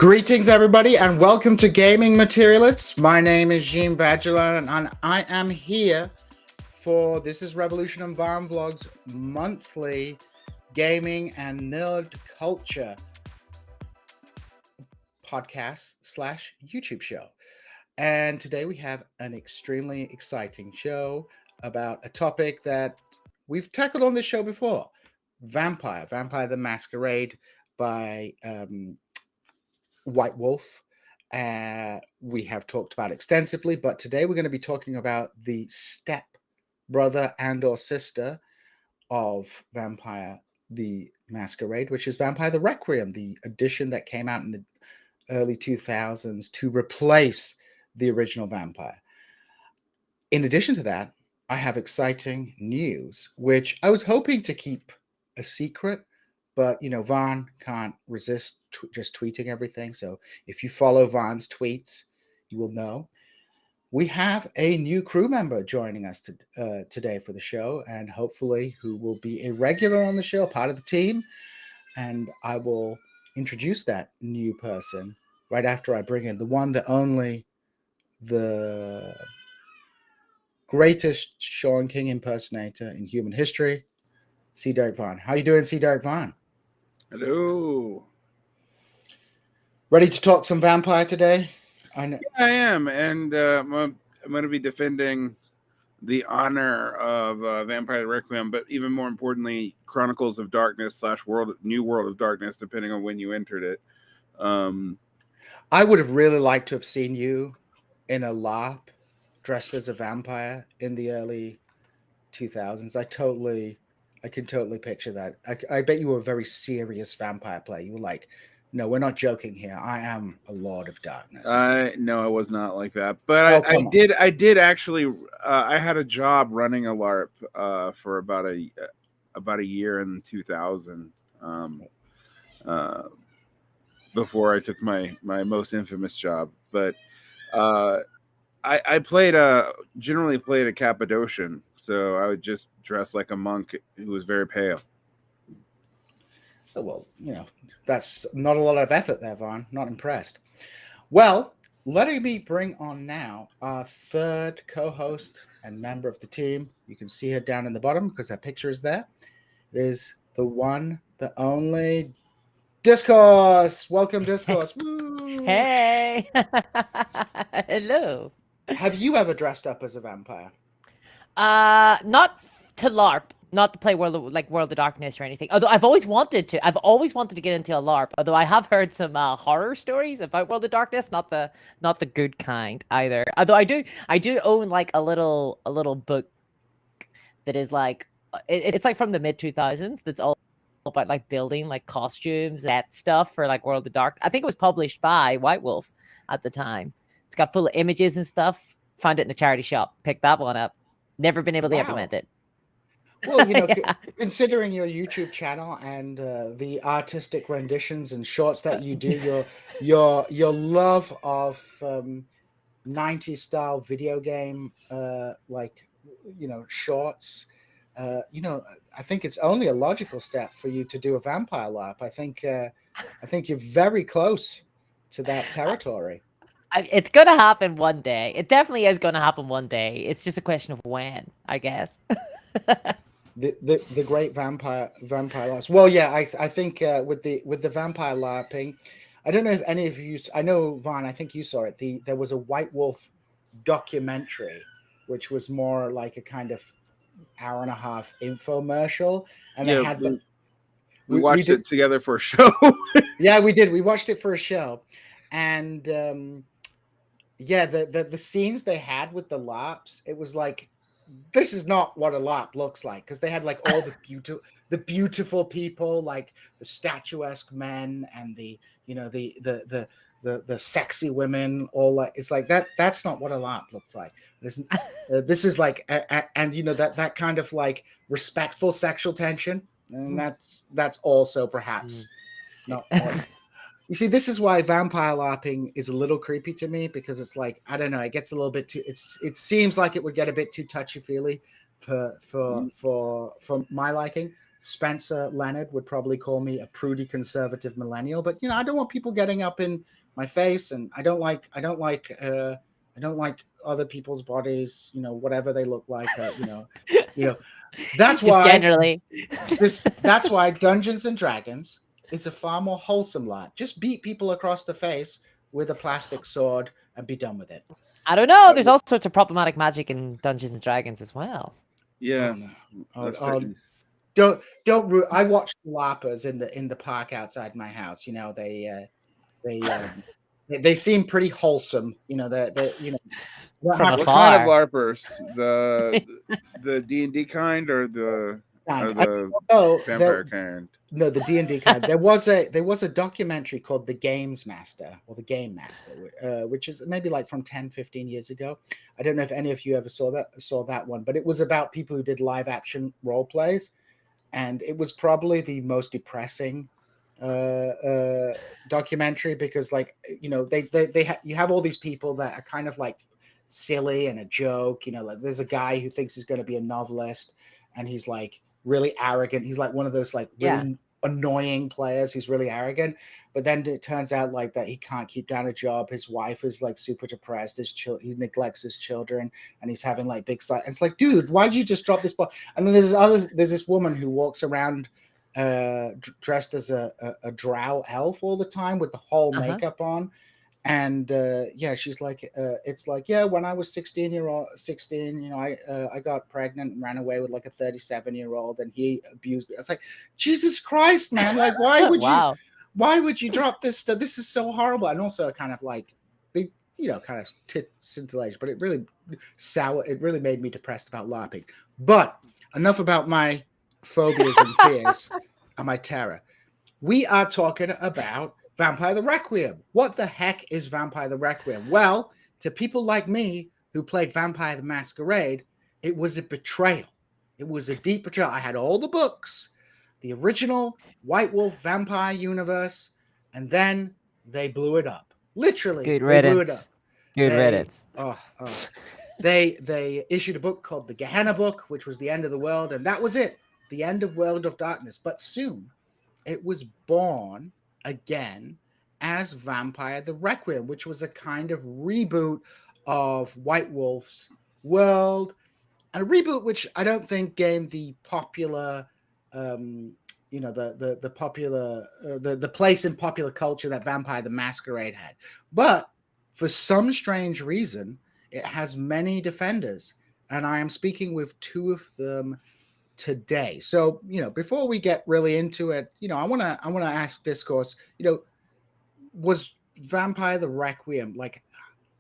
Greetings, everybody, and welcome to Gaming Materialists. My name is Jean Badgelan, and I am here for This is Revolution and VarnVlog's monthly gaming and nerd culture podcast / YouTube show. And today we have an extremely exciting show about a topic that we've tackled on this show before: Vampire the Masquerade by White Wolf. We have talked about extensively, but today we're going to be talking about the step brother and or sister of Vampire the Masquerade, which is Vampire the Requiem, the edition that came out in the early 2000s to replace the original Vampire. In addition to that, I have exciting news, which I was hoping to keep a secret, but Varn can't resist just tweeting everything. So if you follow Varn's tweets, you will know. We have a new crew member joining us today for the show, and hopefully who will be a regular on the show, part of the team. And I will introduce that new person right after I bring in the one, the only, the greatest Sean King impersonator in human history, C. Derek Varn. How you doing, C. Derek Varn? Hello. Ready to talk some Vampire today? Yeah, I am, and I'm going to be defending the honor of Vampire Requiem, but even more importantly, Chronicles of Darkness / New World of Darkness, depending on when you entered it. I would have really liked to have seen you in a LARP dressed as a vampire in the early 2000s. I can totally picture that. I bet you were a very serious vampire player. You were like, no, we're not joking here. I am a Lord of Darkness. No, I was not like that. But I did actually. I had a job running a LARP for about a year in 2000. Before I took my most infamous job, but I generally played a Cappadocian, so I would just dress like a monk who was very pale. Oh, well, that's not a lot of effort there, Varn. Not impressed. Well, letting me bring on now our third co-host and member of the team. You can see her down in the bottom because her picture is there. It is the one, the only Discourse. Welcome, Discourse. Woo! Hey. Hello. Have you ever dressed up as a vampire? Not to LARP, not to play World of Darkness or anything. Although I've always wanted to get into a LARP. Although I have heard some horror stories about World of Darkness, not the good kind either. Although I do own like a little book that is like it's like from the mid 2000s. That's all about like building like costumes, that stuff for like World of Dark. I think it was published by White Wolf at the time. It's got full of images and stuff. Found it in a charity shop. Picked that one up. Never been able to implement it. Well, considering your YouTube channel and the artistic renditions and shorts that you do, your love of 90s style video game shorts. I think it's only a logical step for you to do a vampire LARP. I think you're very close to that territory. It's gonna happen one day. It definitely is gonna happen one day. It's just a question of when, I guess. the great vampire LARPs. Well, yeah, I think with the vampire LARPing, I don't know if any of you. I know, Varn, I think you saw it. There was a White Wolf documentary, which was more like a kind of hour and a half infomercial, and they had we watched it together for a show. Yeah, we did. We watched it for a show, and the scenes they had with the LARPs, it was like, this is not what a LARP looks like, because they had like all the beautiful people, like the statuesque men and the sexy women, all like, it's like that's not what a LARP looks like. This is like that kind of like respectful sexual tension, and that's also perhaps not what, you see, this is why vampire LARPing is a little creepy to me, because it's like, I don't know, it gets a little bit too, it seems like it would get a bit too touchy-feely for my liking. Spencer Leonard would probably call me a prudy conservative millennial, but I don't want people getting up in my face, and I don't like other people's bodies, whatever they look like, that's Just why generally. that's why Dungeons and Dragons is a far more wholesome LARP. Just beat people across the face with a plastic sword and be done with it. I don't know. There's all sorts of problematic magic in Dungeons and Dragons as well. Yeah. Don't I watch the LARPers in the park outside my house. They seem pretty wholesome. They From what afar. kind of LARPers? The D&D kind or the vampire kind? No, the D&D kind. There was a documentary called The Games Master or The Game Master, which is maybe like from 10, 15 years ago. I don't know if any of you ever saw that one, but it was about people who did live action role plays, and it was probably the most depressing documentary because, like, you have all these people that are kind of like silly and a joke. Like there's a guy who thinks he's going to be a novelist, and he's like really arrogant. He's like one of those like really annoying players. He's really arrogant, but then it turns out like that he can't keep down a job. His wife is like super depressed. He neglects his children, and he's having like big sight. It's like, dude, why'd you just drop this ball? And then there's this woman who walks around dressed as a drow elf all the time with the whole makeup on. And she's like, it's like, when I was 16, I got pregnant and ran away with like a 37-year-old, and he abused me. It's like, Jesus Christ, man! Like, why would you drop this stuff? This is so horrible. And also, kind of like, they, kind of scintillation, but it really It really made me depressed about LARPing. But enough about my phobias and fears and my terror. We are talking about Vampire the Requiem. What the heck is Vampire the Requiem? Well, to people like me who played Vampire the Masquerade, it was a betrayal. It was a deep betrayal. I had all the books, the original White Wolf vampire universe, and then they blew it up. Literally, Good they blew it riddance. up. Good riddance. They issued a book called the Gehenna Book, which was the end of the world, and that was it, the end of World of Darkness. But soon, it was born again as Vampire the Requiem, which was a kind of reboot of White Wolf's world, and a reboot which I don't think gained the popular, the popular, the place in popular culture that Vampire the Masquerade had. But for some strange reason, it has many defenders, and I am speaking with two of them today. So, before we get really into it, I want to ask Discourse, was Vampire the Requiem, like,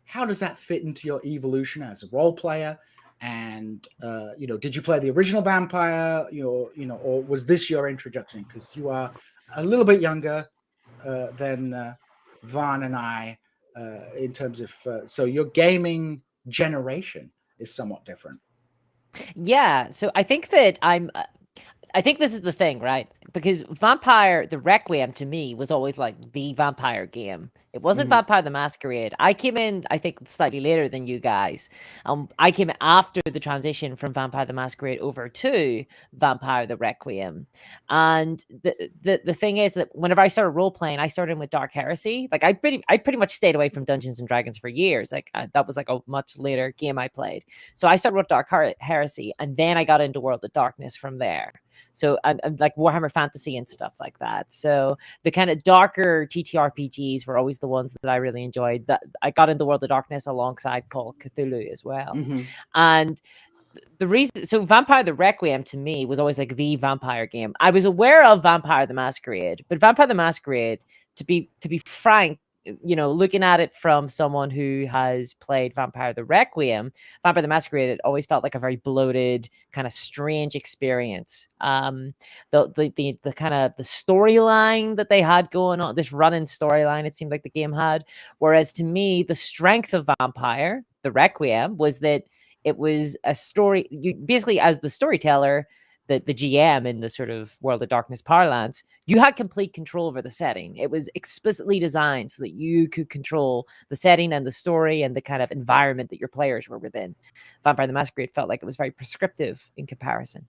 how does that fit into your evolution as a role player? And did you play the original Vampire, or was this your introduction? Because you are a little bit younger than Varn and I in terms of so your gaming generation is somewhat different. Yeah, so I think that I think this is the thing, right? Because Vampire the Requiem to me was always like the vampire game. It wasn't Vampire the Masquerade. I came in, I think, slightly later than you guys. I came in after the transition from Vampire the Masquerade over to Vampire the Requiem. And the thing is that whenever I started role playing, I started with Dark Heresy. Like I pretty much stayed away from Dungeons and Dragons for years. Like that was like a much later game I played. So I started with Dark Heresy, and then I got into World of Darkness from there. So and like Warhammer Fantasy and stuff like that. So the kind of darker TTRPGs were always the ones that I really enjoyed. That I got into World of Darkness alongside Call of Cthulhu as well. And the reason, so Vampire the Requiem to me was always like the vampire game. I was aware of Vampire the Masquerade, but Vampire the Masquerade, to be frank, looking at it from someone who has played Vampire the Requiem, Vampire the Masquerade, it always felt like a very bloated, kind of strange experience. The kind of the storyline that they had going on, this running storyline, it seemed like the game had. Whereas to me, the strength of Vampire the Requiem was that it was a story. You basically, as the storyteller, the GM in the sort of World of Darkness parlance, you had complete control over the setting. It was explicitly designed so that you could control the setting and the story and the kind of environment that your players were within. Vampire the Masquerade felt like it was very prescriptive in comparison.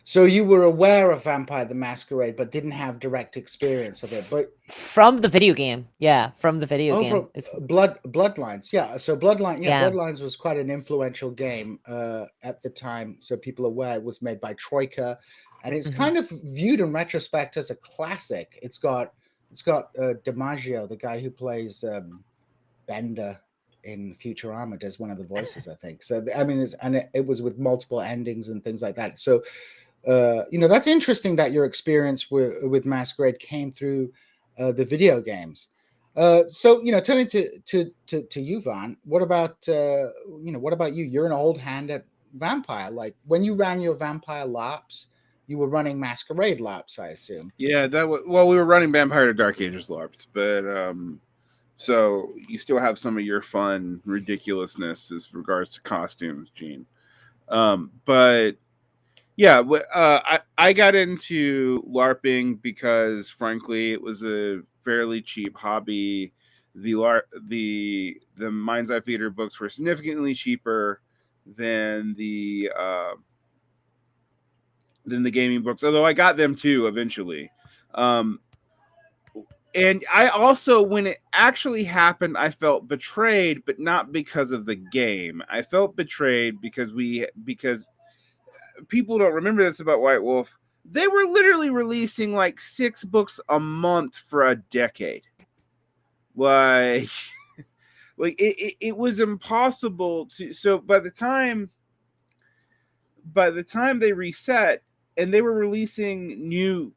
So you were aware of Vampire the Masquerade, but didn't have direct experience of it. But From the video game, yeah, from the video game. from Bloodlines, yeah. So Yeah. Bloodlines was quite an influential game at the time. So people are aware it was made by Troika, and it's kind of viewed in retrospect as a classic. It's got DiMaggio, the guy who plays Bender in Futurama, does one of the voices, I think. So I mean, it was with multiple endings and things like that. So that's interesting that your experience with Masquerade came through the video games. So turning to you, Varn, what about you? You're an old hand at Vampire. Like when you ran your Vampire LARPs, you were running Masquerade LARPs, I assume. Yeah, we were running Vampire to Dark Ages LARPs, but so you still have some of your fun ridiculousness as regards to costumes, Gene. But yeah, I got into LARPing because, frankly, it was a fairly cheap hobby. The Mind's Eye Theater books were significantly cheaper than the gaming books, although I got them too eventually. And I also, when it actually happened, I felt betrayed, but not because of the game. I felt betrayed because people don't remember this about White Wolf. They were literally releasing like 6 books a month for a decade. Like, it was impossible to. So by the time they reset, and they were releasing new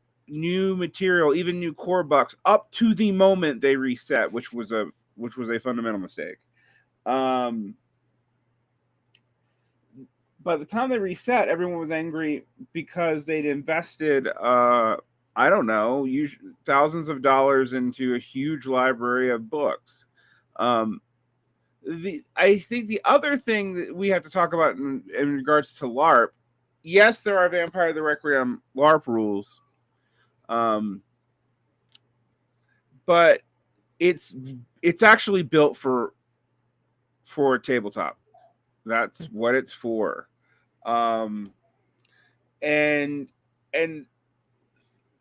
material, even new core bucks, up to the moment they reset, which was a fundamental mistake. By the time they reset, everyone was angry because they'd invested I don't know, thousands of dollars into a huge library of books. I think the other thing that we have to talk about in regards to LARP, yes, there are Vampire the Requiem LARP rules. But it's actually built for tabletop. That's what it's for. And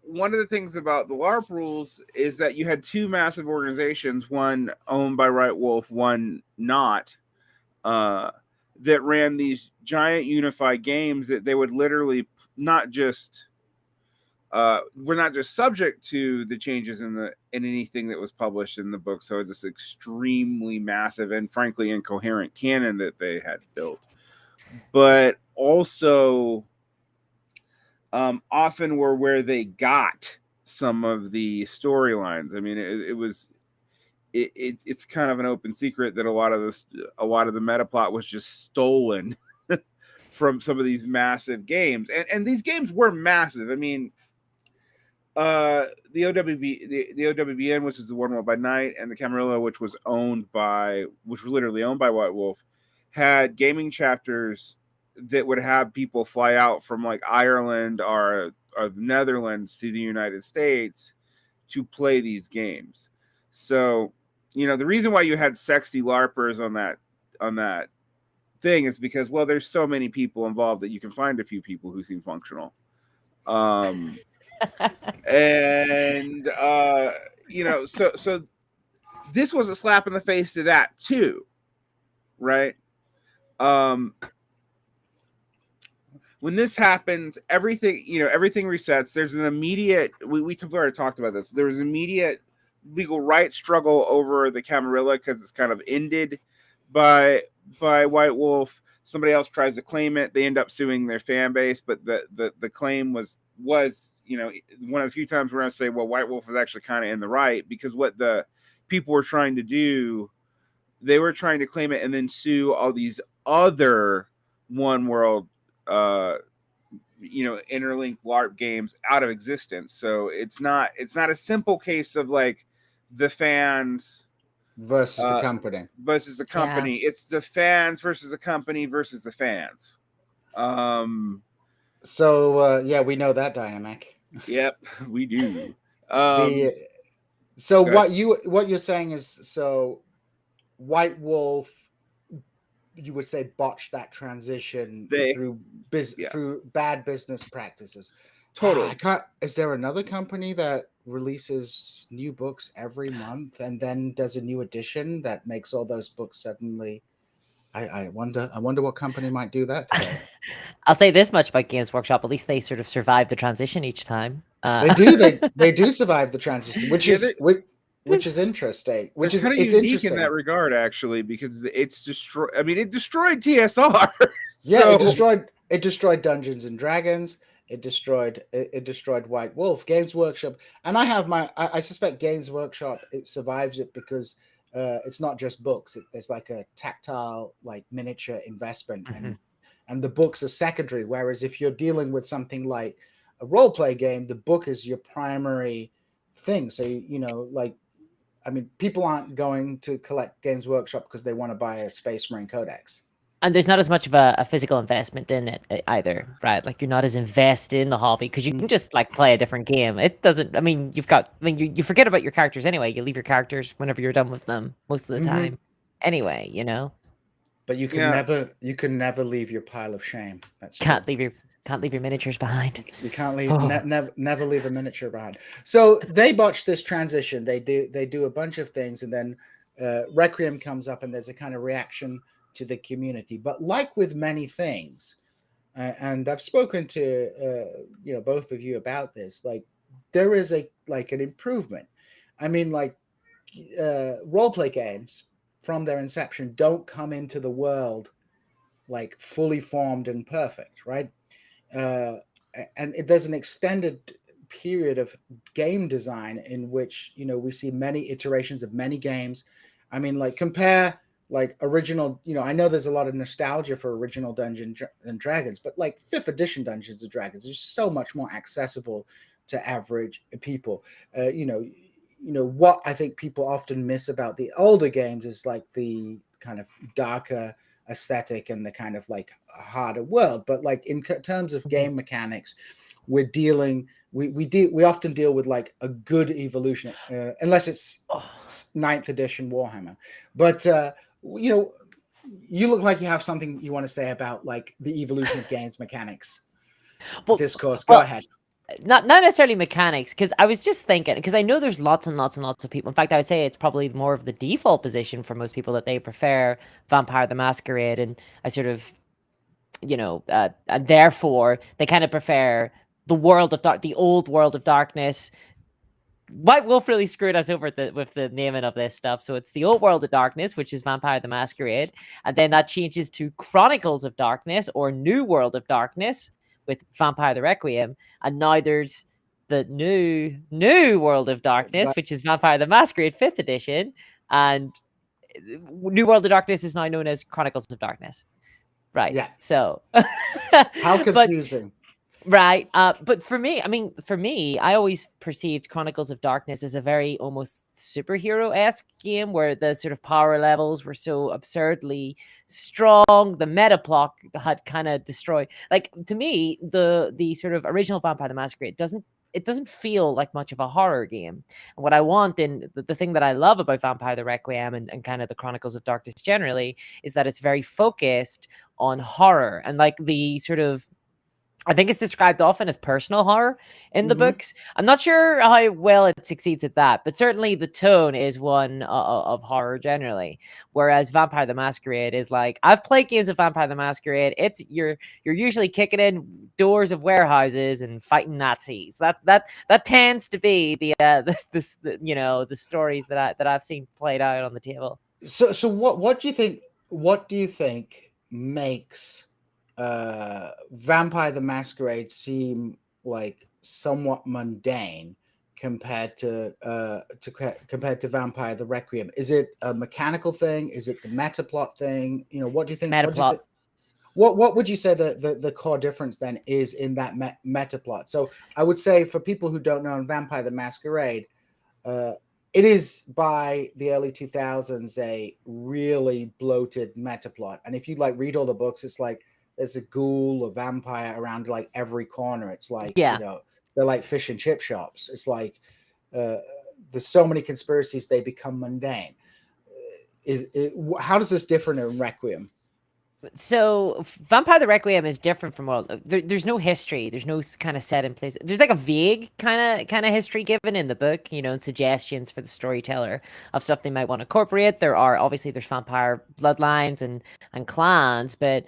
one of the things about the LARP rules is that you had 2 massive organizations, one owned by White Wolf, one not, that ran these giant unified games that they would literally not just we're not just subject to the changes in anything that was published in the book. So it's this extremely massive and frankly incoherent canon that they had built, but also often were where they got some of the storylines. I mean, it's kind of an open secret that a lot of the Metaplot was just stolen from some of these massive games, and these games were massive. I mean, the OWBN, which is the One World by Night, and the Camarilla, which was literally owned by White Wolf, had gaming chapters that would have people fly out from like Ireland or the Netherlands to the United States to play these games. So, the reason why you had sexy LARPers on that thing is because, well, there's so many people involved that you can find a few people who seem functional. And so this was a slap in the face to that too, right? When this happens, everything resets. There's an immediate, we already talked about this. There was an immediate legal rights struggle over the Camarilla because it's kind of ended by White Wolf. Somebody else tries to claim it. They end up suing their fan base, but the claim was one of the few times where I say, well, White Wolf was actually kind of in the right, because what the people were trying to do, they were trying to claim it and then sue all these other One World interlinked LARP games out of existence. So it's not a simple case of like the fans versus the company. Yeah. It's the fans versus the company versus the fans. So we know that dynamic. Yep, we do. So what you're saying is, so White Wolf you would say botched that transition They- through yeah. through bad business practices. Totally. I can't, is there another company that releases new books every month and then does a new edition that makes all those books suddenly? I wonder what company might do that today. I'll say this much about Games Workshop: at least they sort of survive the transition each time. They do. They do survive the transition, which Yeah, is interesting. Which They're is kind of it's unique interesting in that regard, actually, because it's destroyed. I mean, it destroyed TSR. Yeah, So- it destroyed Dungeons and Dragons. It destroyed White Wolf. Games Workshop, and I suspect Games Workshop it survives it because it's not just books. There's like a tactile, like miniature investment, and the books are secondary. Whereas if you're dealing with something like a role play game, the book is your primary thing. So I mean, people aren't going to collect Games Workshop because they want to buy a Space Marine Codex. And there's not as much of a physical investment in it either, right? Like you're not as invested in the hobby because you can just like play a different game. It doesn't. I mean, you forget about your characters anyway. You leave your characters whenever you're done with them most of the time, anyway. But you can never leave your pile of shame. That's true. Can't leave your miniatures behind. You can't leave never leave a miniature behind. So they botch this transition. They do a bunch of things, and then Requiem comes up, and there's a kind of reaction to the community. But like with many things, and I've spoken to both of you about this, like there is an improvement. I mean, like role play games from their inception don't come into the world like fully formed and perfect, right? And there's an extended period of game design in which we see many iterations of many games. I mean, like compare like original, I know there's a lot of nostalgia for original Dungeons and Dragons, but like 5th edition Dungeons and Dragons is so much more accessible to average people. What I think people often miss about the older games is like the kind of darker aesthetic and the kind of like harder world. But like in terms of game mechanics, we often deal with like a good evolution, unless it's 9th edition Warhammer. But you look like you have something you want to say about like the evolution of games mechanics. Well, Discourse, go ahead. Not necessarily mechanics, because I was just thinking, because I know there's lots and lots and lots of people. In fact, I would say it's probably more of the default position for most people that they prefer Vampire the Masquerade, and I sort of, and therefore they kind of prefer the old World of Darkness. White Wolf really screwed us over with the naming of this stuff. So it's the old World of Darkness, which is Vampire the Masquerade, and then that changes to Chronicles of Darkness or New World of Darkness with Vampire the Requiem, and now there's the new World of Darkness, which is Vampire the Masquerade 5th edition, and New World of Darkness is now known as Chronicles of Darkness. Right. Yeah. So how confusing. Right. But for me, I always perceived Chronicles of Darkness as a very almost superhero-esque game where the sort of power levels were so absurdly strong. The Metaplot had kind of destroyed. Like, to me, the sort of original Vampire the Masquerade doesn't feel like much of a horror game. And what I want, and the thing that I love about Vampire the Requiem and kind of the Chronicles of Darkness generally, is that it's very focused on horror and like the sort of, I think it's described often as personal horror in the books. I'm not sure how well it succeeds at that, but certainly the tone is one of horror generally. Whereas Vampire the Masquerade is like, I've played games of Vampire the Masquerade. It's you're usually kicking in doors of warehouses and fighting Nazis. That tends to be the stories that I've seen played out on the table. So what do you think? What do you think makes Vampire the Masquerade seem like somewhat mundane compared to Vampire the Requiem? Is it a mechanical thing? Is it the metaplot thing? What do you think? Metaplot. What would you say the core difference then is in that metaplot? So I would say for people who don't know, in Vampire the Masquerade, it is by the early 2000s a really bloated metaplot, and if you like read all the books, it's like there's a ghoul, a vampire around like every corner. It's like, they're like fish and chip shops. It's like there's so many conspiracies, they become mundane. How does this differ in Requiem? So Vampire the Requiem is different from World. There's no history. There's no kind of set in place. There's like a vague kind of history given in the book, you know, and suggestions for the storyteller of stuff they might want to incorporate. There are obviously there's vampire bloodlines and clans, but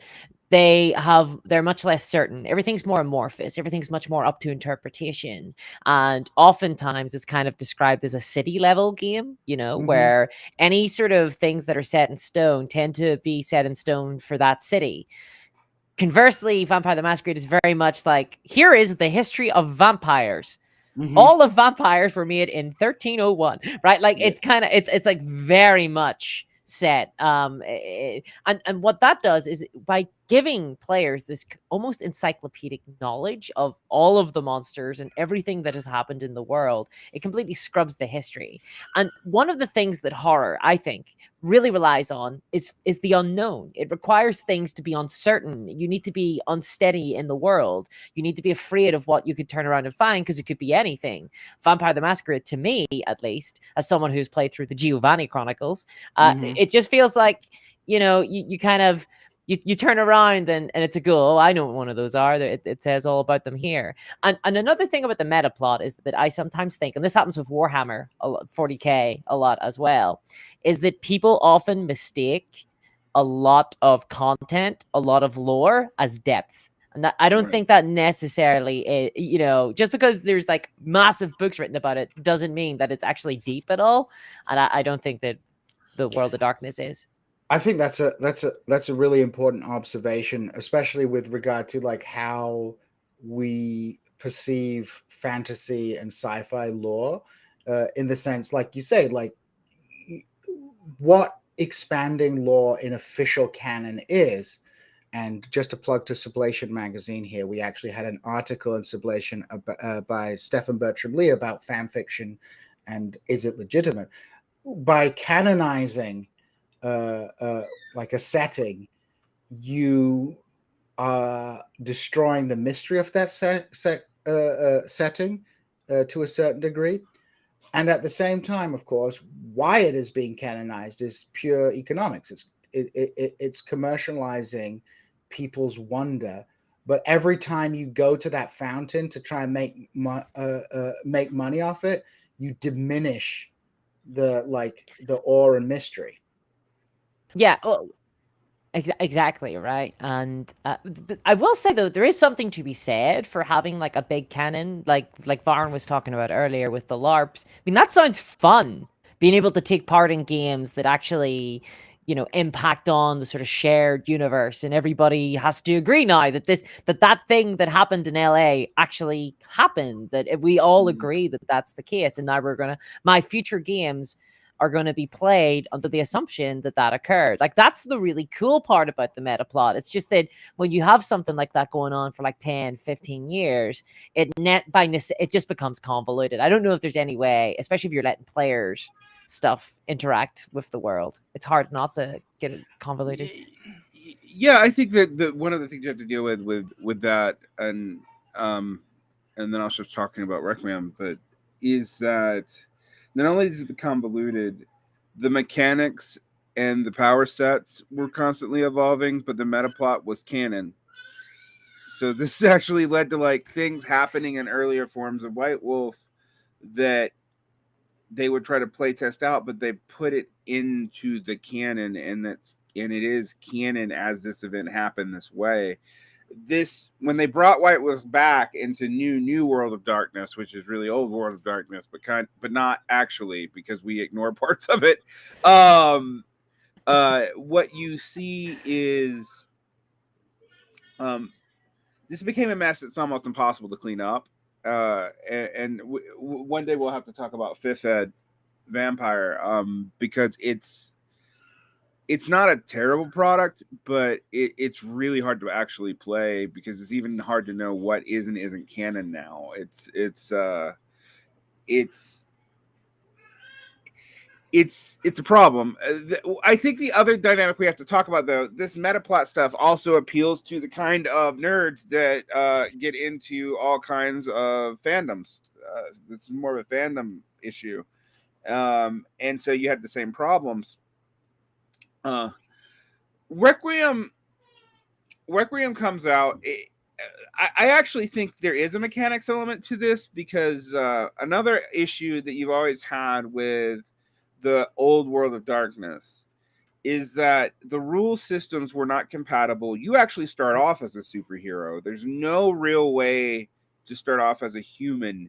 they're much less certain. Everything's more amorphous. Everything's much more up to interpretation. And oftentimes it's kind of described as a city level game, you know, Mhm. where any sort of things that are set in stone tend to be set in stone for that city. Conversely, Vampire the Masquerade is very much like, here is the history of vampires. Mhm. All of vampires were made in 1301, right? Like Yeah. it's like very much set. And what that does is by giving players this almost encyclopedic knowledge of all of the monsters and everything that has happened in the world, it completely scrubs the history. And one of the things that horror, I think, really relies on is the unknown. It requires things to be uncertain. You need to be unsteady in the world. You need to be afraid of what you could turn around and find because it could be anything. Vampire the Masquerade, to me at least, as someone who's played through the Giovanni Chronicles, Mhm. it just feels like, you know, you kind of you turn around and it's a ghoul. Oh, I know what one of those are. It says all about them here. And another thing about the meta plot is that I sometimes think, and this happens with Warhammer 40K a lot as well, is that people often mistake a lot of content, a lot of lore as depth. And that, I don't Right. think that necessarily, you know, just because there's like massive books written about it doesn't mean that it's actually deep at all. And I don't think that the World of Darkness is. I think that's a really important observation, especially with regard to like how we perceive fantasy and sci-fi lore, in the sense, like you say, like what expanding lore in official canon is. And just a plug to Sublation magazine here, we actually had an article in Sublation by Stefan Bertram Lee about fan fiction and is it legitimate. By canonizing like a setting, you are destroying the mystery of that setting to a certain degree. And at the same time, of course, why it is being canonized is pure economics. It's commercializing people's wonder. But every time you go to that fountain to try and make money off it, you diminish the awe and mystery. Yeah. Oh, exactly, right. And but I will say though, there is something to be said for having like a big canon, like Varn was talking about earlier with the LARPs. I mean, that sounds fun. Being able to take part in games that actually, you know, impact on the sort of shared universe, and everybody has to agree now that that thing that happened in LA actually happened. That if we all Mm. agree that that's the case, and now my future games are going to be played under the assumption that that occurred. Like that's the really cool part about the meta plot. It's just that when you have something like that going on for like 10, 15 years, it just becomes convoluted. I don't know if there's any way, especially if you're letting players stuff interact with the world. It's hard not to get it convoluted. Yeah, I think that one of the things you have to deal with that, and then I'll start talking about Requiem, but is that not only does it become convoluted, the mechanics and the power sets were constantly evolving, but the meta plot was canon. So this actually led to like things happening in earlier forms of White Wolf that they would try to play test out, but they put it into the canon, and it is canon as this event happened this way. This when they brought White Wolf back into new World of Darkness, which is really old World of Darkness, but not actually because we ignore parts of it. What you see is this became a mess that's almost impossible to clean up. And one day we'll have to talk about Fifth Ed Vampire, because it's not a terrible product, but it's really hard to actually play because it's even hard to know what is and isn't canon now. It's a problem. I think the other dynamic we have to talk about, though, this metaplot stuff also appeals to the kind of nerds that get into all kinds of fandoms. This is more of a fandom issue, and so you have the same problems. Requiem Requiem comes out. I actually think there is a mechanics element to this because another issue that you've always had with the old World of Darkness is that the rule systems were not compatible. You actually start off as a superhero. There's no real way to start off as a human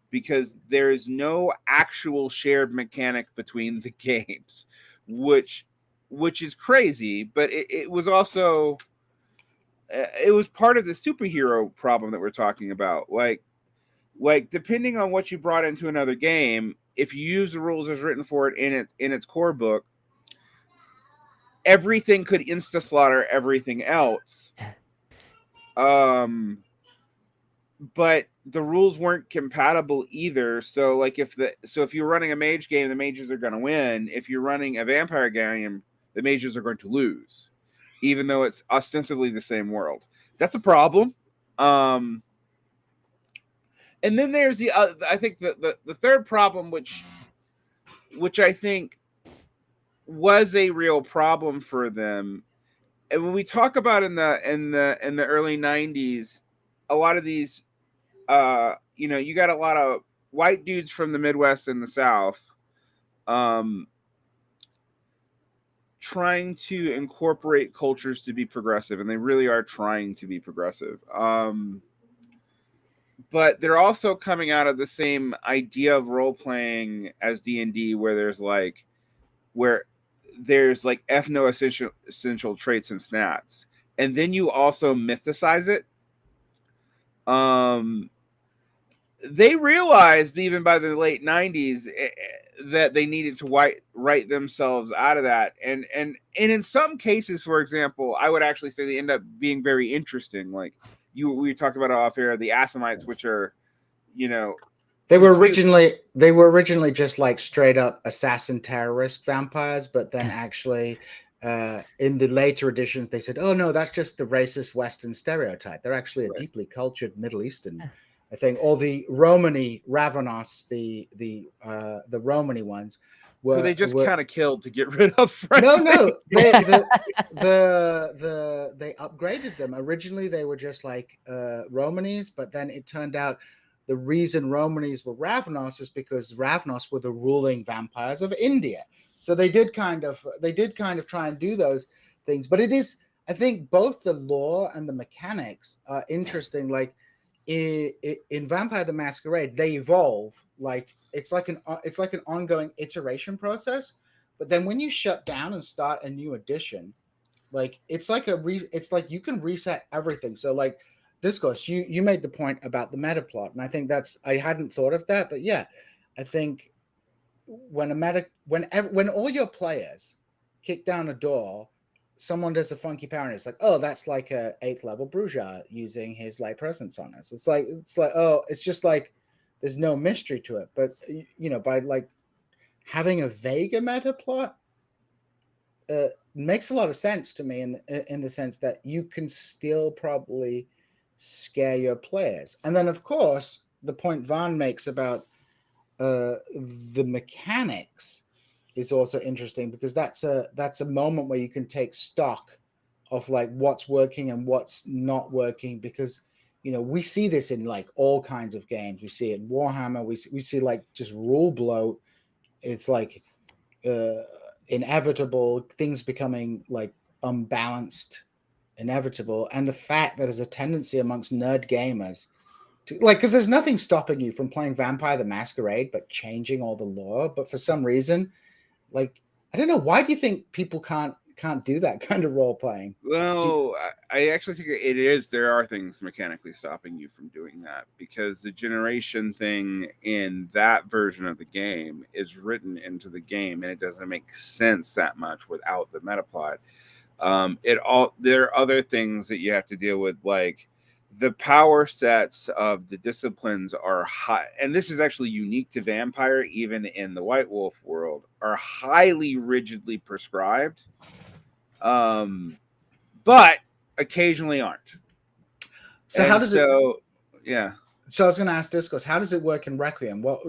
because there is no actual shared mechanic between the games, which is crazy. But it was also it was part of the superhero problem that we're talking about. Like depending on what you brought into another game, if you use the rules as written for it in its core book, everything could insta slaughter everything else. But the rules weren't compatible either. So like if you're running a mage game, the mages are going to win. If you're running a vampire game, the mages are going to lose, even though it's ostensibly the same world. That's a problem. And then there's I think the third problem, which I think was a real problem for them. And when we talk about in the early 90s, a lot of these you got a lot of white dudes from the Midwest and the South trying to incorporate cultures to be progressive, and they really are trying to be progressive. But they're also coming out of the same idea of role playing as D&D, where there's ethno essential traits and stats, and then you also mythicize it. They realized even by the late 90s that they needed to write themselves out of that, and in some cases, for example, I would actually say they end up being very interesting. Like we talked about it off air, the Assamites, which are they were originally just like straight up assassin terrorist vampires, but then actually in the later editions they said, oh no, that's just the racist Western stereotype. They're actually a deeply cultured Middle Eastern. I think all the Romani Ravenos, the Romani ones were they just kind of killed to get rid of. Frankly. No, they upgraded them. Originally they were just like Romanis, but then it turned out the reason Romanis were Ravenos is because Ravenos were the ruling vampires of India. So they did kind of try and do those things. But it is, I think, both the lore and the mechanics are interesting. Like in Vampire the Masquerade, they evolve. Like it's like an ongoing iteration process. But then when you shut down and start a new edition, like it's like you can reset everything. So like Discourse, you made the point about the metaplot, and I think I hadn't thought of that, but yeah, I think when all your players kick down a door, someone does a funky power, and it's like, oh, that's like a 8th level Bruja using his light presence on us. It's like oh, it's just like there's no mystery to it. But by like having a Vega metaplot makes a lot of sense to me in the sense that you can still probably scare your players. And then of course the point Varn makes about the mechanics is also interesting, because that's a moment where you can take stock of like what's working and what's not working, because we see this in like all kinds of games. We see it in Warhammer, we see like just rule bloat. It's like inevitable things becoming like unbalanced, inevitable, and the fact that there's a tendency amongst nerd gamers to, like, because there's nothing stopping you from playing Vampire the Masquerade but changing all the lore. But for some reason, like, I don't know, why do you think people can't do that kind of role playing? Well, I actually think there are things mechanically stopping you from doing that, because the generation thing in that version of the game is written into the game, and it doesn't make sense that much without the metaplot. There are other things that you have to deal with, like the power sets of the disciplines are high, and this is actually unique to Vampire, even in the White Wolf world, are highly rigidly prescribed, but occasionally aren't. So how does it? Yeah. So I was going to ask Discourse, how does it work in Requiem? What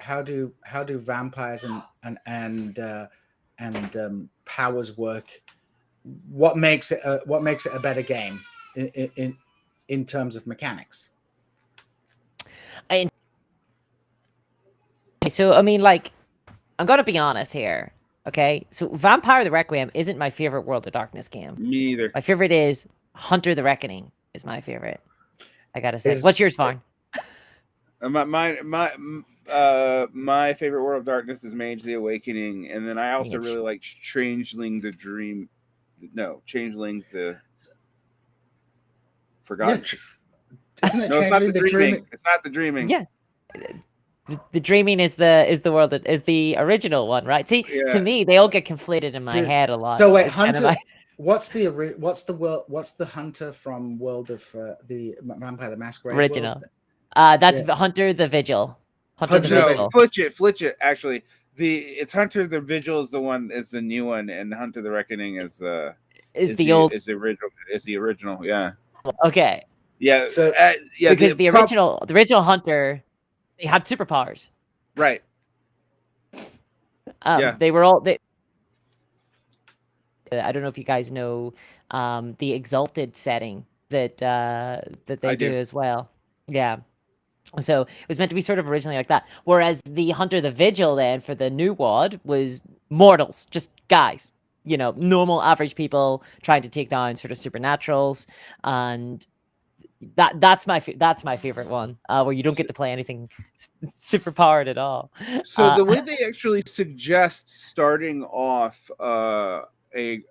how do vampires and powers work what makes it a better game in terms of mechanics? So I mean, like, I'm gonna be honest here. Okay, so Vampire the Requiem isn't my favorite World of Darkness game. Me either. My favorite is Hunter the Reckoning. Is my favorite. I gotta say. Is- What's yours, Varn? My favorite World of Darkness is Mage the Awakening, and then I also Mage. really like Changeling the Forgotten. Isn't it No, it's not Changeling the Dreaming. It's not the Dreaming. Yeah. The Dreaming is the original one, right? See, Yeah. to me, they all get conflated in my Dude, head a lot. So wait, It's kind of Hunter. like- What's the Hunter from World of the Vampire the Masquerade? Original. World? That's Yeah. Hunter the Vigil. Hunter the the No, Vigil. Flitch it. Actually, it's Hunter the Vigil is the new one, and Hunter the Reckoning is the original. Yeah. Okay. Yeah. So- yeah. Because the original Hunter, they had superpowers. Right. Yeah. They were all. I don't know if you guys know the Exalted setting that they do as well. Yeah. So it was meant to be sort of originally like that. Whereas the Hunter the Vigil then for the new WOD was mortals, just guys, normal average people trying to take down sort of supernaturals, and that's my favorite one, where you don't get to play anything super powered at all. So the way they actually suggest starting off a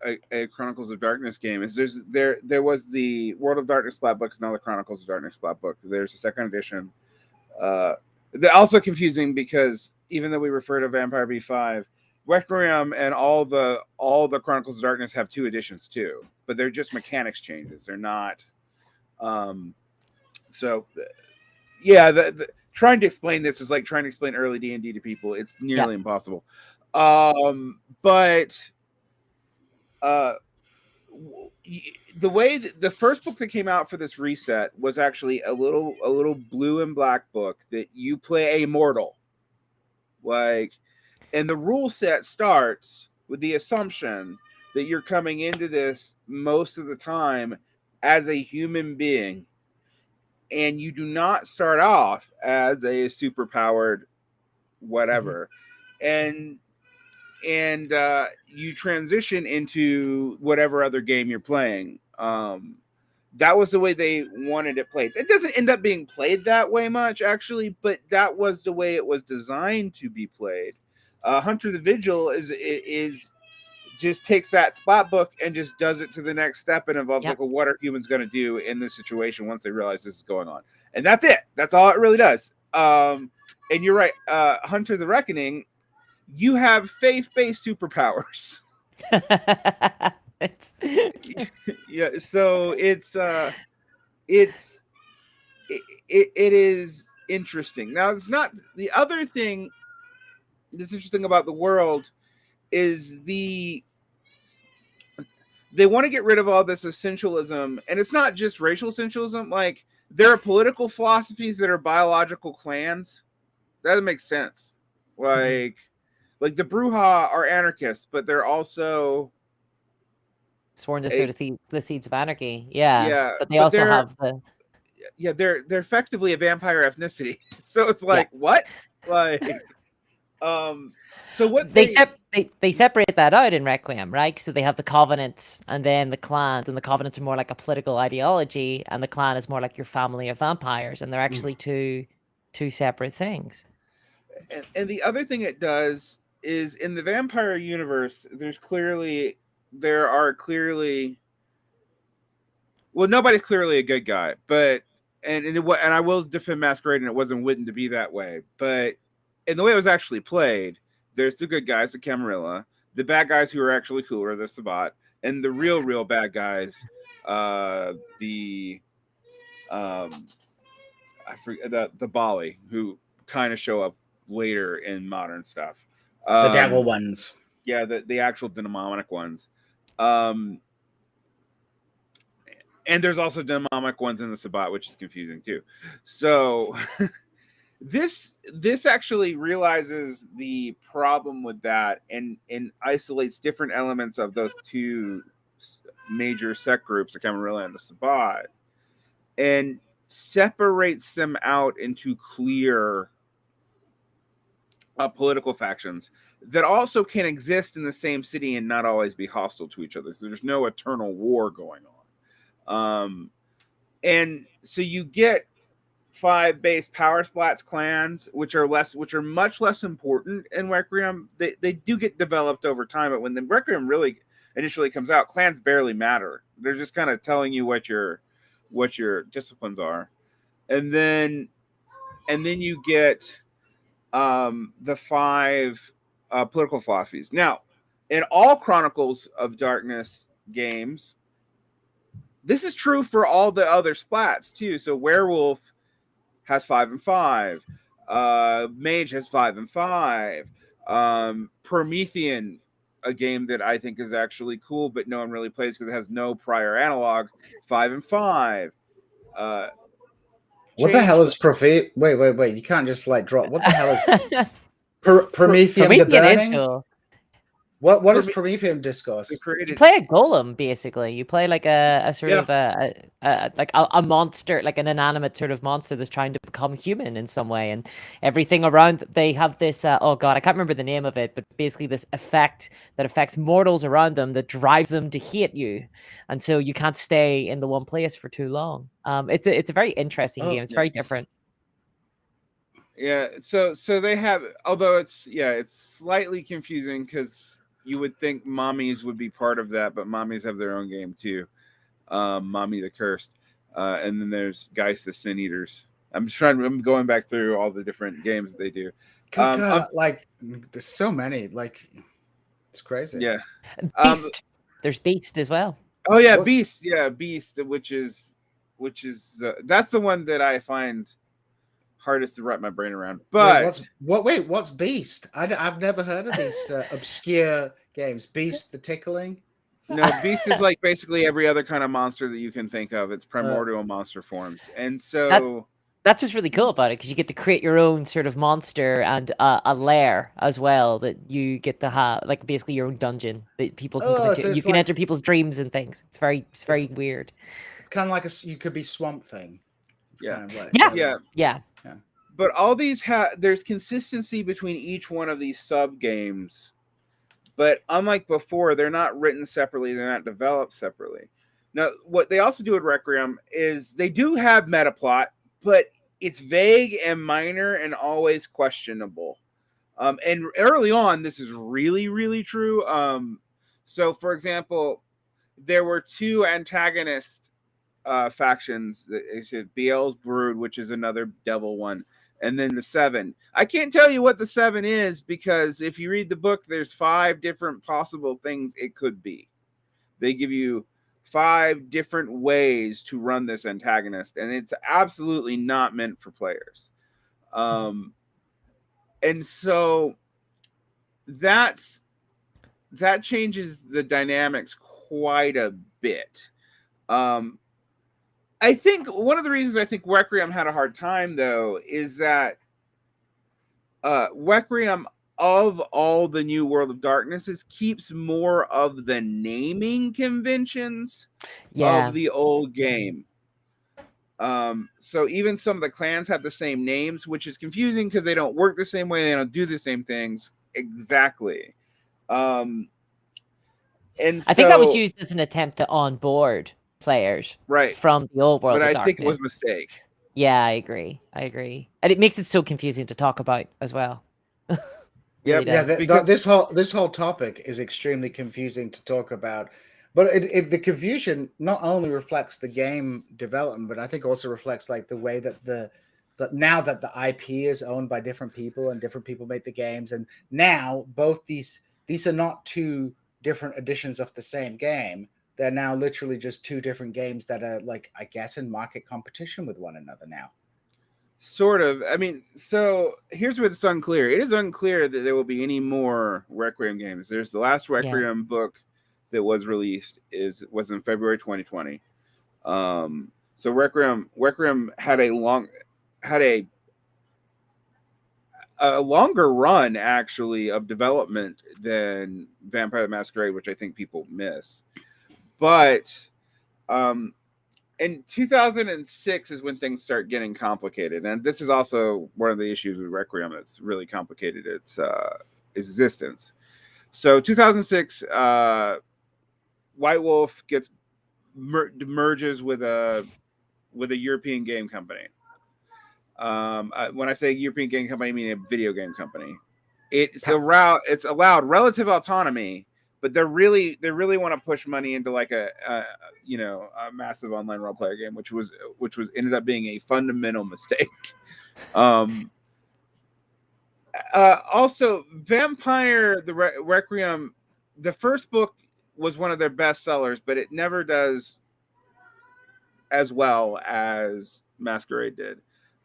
Chronicles of Darkness game is there was the World of Darkness splat book, now the Chronicles of Darkness splat book. There's a second edition. They're also confusing because even though we refer to Vampire V5, Requiem and all the Chronicles of Darkness have 2 editions too, but they're just mechanics changes. They're not. So yeah, trying to explain this is like trying to explain early D&D to people. It's nearly impossible. But the way the first book that came out for this reset was actually a little blue and black book that you play a mortal, and the rule set starts with the assumption that you're coming into this most of the time as a human being, and you do not start off as a superpowered whatever. And you transition into whatever other game you're playing. That was the way they wanted it played. It doesn't end up being played that way much, actually, but that was the way it was designed to be played. Hunter the Vigil is just takes that spot book and just does it to the next step and involves like, well, what are humans going to do in this situation once they realize this is going on? And that's it. That's all it really does. And you're right. Hunter the Reckoning, you have faith-based superpowers. Yeah, so it is interesting. Now, it's not the other thing that's interesting about the world is they want to get rid of all this essentialism, and it's not just racial essentialism. Like, there are political philosophies that are biological clans. That makes sense. Like the Bruja are anarchists, but they're also sworn to sow the seeds of anarchy. Yeah, but they but also have the. Yeah, they're effectively a vampire ethnicity. So it's like what? Like, so what they separate that out in Requiem, right? So they have the covenants and then the clans, and the covenants are more like a political ideology, and the clan is more like your family of vampires, and they're actually two separate things. And the other thing it does is in the vampire universe, nobody's clearly a good guy, but and I will defend Masquerade, and it wasn't written to be that way, but in the way it was actually played, there's the good guys, the Camarilla, the bad guys who are actually cooler, the Sabbat, and the real bad guys, I forget the Bali, who kind of show up later in modern stuff. The devil ones. Yeah, the actual demonic ones. And there's also demonic ones in the Sabbat, which is confusing too. So this actually realizes the problem with that and isolates different elements of those two major sect groups, the Camarilla and the Sabbat, and separates them out into clear political factions that also can exist in the same city and not always be hostile to each other. So there's no eternal war going on. And so you get 5 base power splats clans, which are much less important in Requiem. They do get developed over time, but when the Requiem really initially comes out, clans barely matter. They're just kind of telling you what your disciplines are. And then you get the 5 political philosophies. Now, in all Chronicles of Darkness games, this is true for all the other splats too. So Werewolf has 5 and 5. Mage has 5 and 5. Promethean, a game that I think is actually cool, but no one really plays because it has no prior analog, 5 and 5. What the hell is Prophet? Wait! You can't just like drop. What the hell is Promethean? The Promethean is Burning? cool. What is Promethean Discourse? You play a golem, basically. You play like a sort of a monster, like an inanimate sort of monster that's trying to become human in some way, and everything around. They have this. Oh god, I can't remember the name of it, but basically this effect that affects mortals around them that drives them to hate you, and so you can't stay in the one place for too long. It's a very interesting game. It's very different. Yeah, so they have, although it's slightly confusing because you would think mommies would be part of that, but mommies have their own game too. Mommy the Cursed, and then there's Geist the Sin Eaters. I'm going back through all the different games that they do. God, like there's so many, like it's crazy. Yeah, Beast. There's Beast as well. Oh yeah, Beast. Yeah, Beast, which is that's the one that I find hardest to wrap my brain around. But what's Beast? I've never heard of these obscure games. Beast the Tickling? No, Beast is like basically every other kind of monster that you can think of. It's primordial monster forms. And so that's what's really cool about it, because you get to create your own sort of monster and a lair as well that you get to have, like basically your own dungeon that people can come into. You can enter people's dreams and things. It's very weird. It's kind of like you could be Swamp Thing. Yeah. Kind of yeah. But all these there's consistency between each one of these sub games. But unlike before, they're not written separately. They're not developed separately. Now, what they also do at Requiem is they do have Metaplot, but it's vague and minor and always questionable. And early on, this is really, really true. So, for example, there were 2 antagonist factions. Biel's Brood, which is another devil one. And then the 7. I can't tell you what the 7 is, because if you read the book, there's 5 different possible things it could be. They give you 5 different ways to run this antagonist, and it's absolutely not meant for players. And so that changes the dynamics quite a bit. I think one of the reasons I think Requiem had a hard time, though, is that Requiem, of all the New World of Darknesses, keeps more of the naming conventions of the old game. So even some of the clans have the same names, which is confusing because they don't work the same way. They don't do the same things exactly. And I think that was used as an attempt to onboard players from the old world. But I think it was a mistake. Yeah, I agree. And it makes it so confusing to talk about as well. This whole topic is extremely confusing to talk about. But if the confusion not only reflects the game development, but I think also reflects like the way that now that the IP is owned by different people and different people make the games, and now both these are not 2 different editions of the same game. They're now literally just 2 different games that are, like, I guess, in market competition with one another now. Sort of. I mean, so here's where it's unclear. It is unclear that there will be any more Requiem games. There's the last Requiem book that was released was in February 2020. So Requiem had a longer run actually of development than Vampire the Masquerade, which I think people miss. But in 2006 is when things start getting complicated, and this is also one of the issues with Requiem that's really complicated its existence. So 2006, White Wolf gets merges with a European game company. When I say European game company, I mean a video game company. It's allowed relative autonomy, but they really want to push money into like a massive online role player game, which was ended up being a fundamental mistake. Also, Vampire the Requiem, the first book was one of their best sellers, but it never does as well as Masquerade did.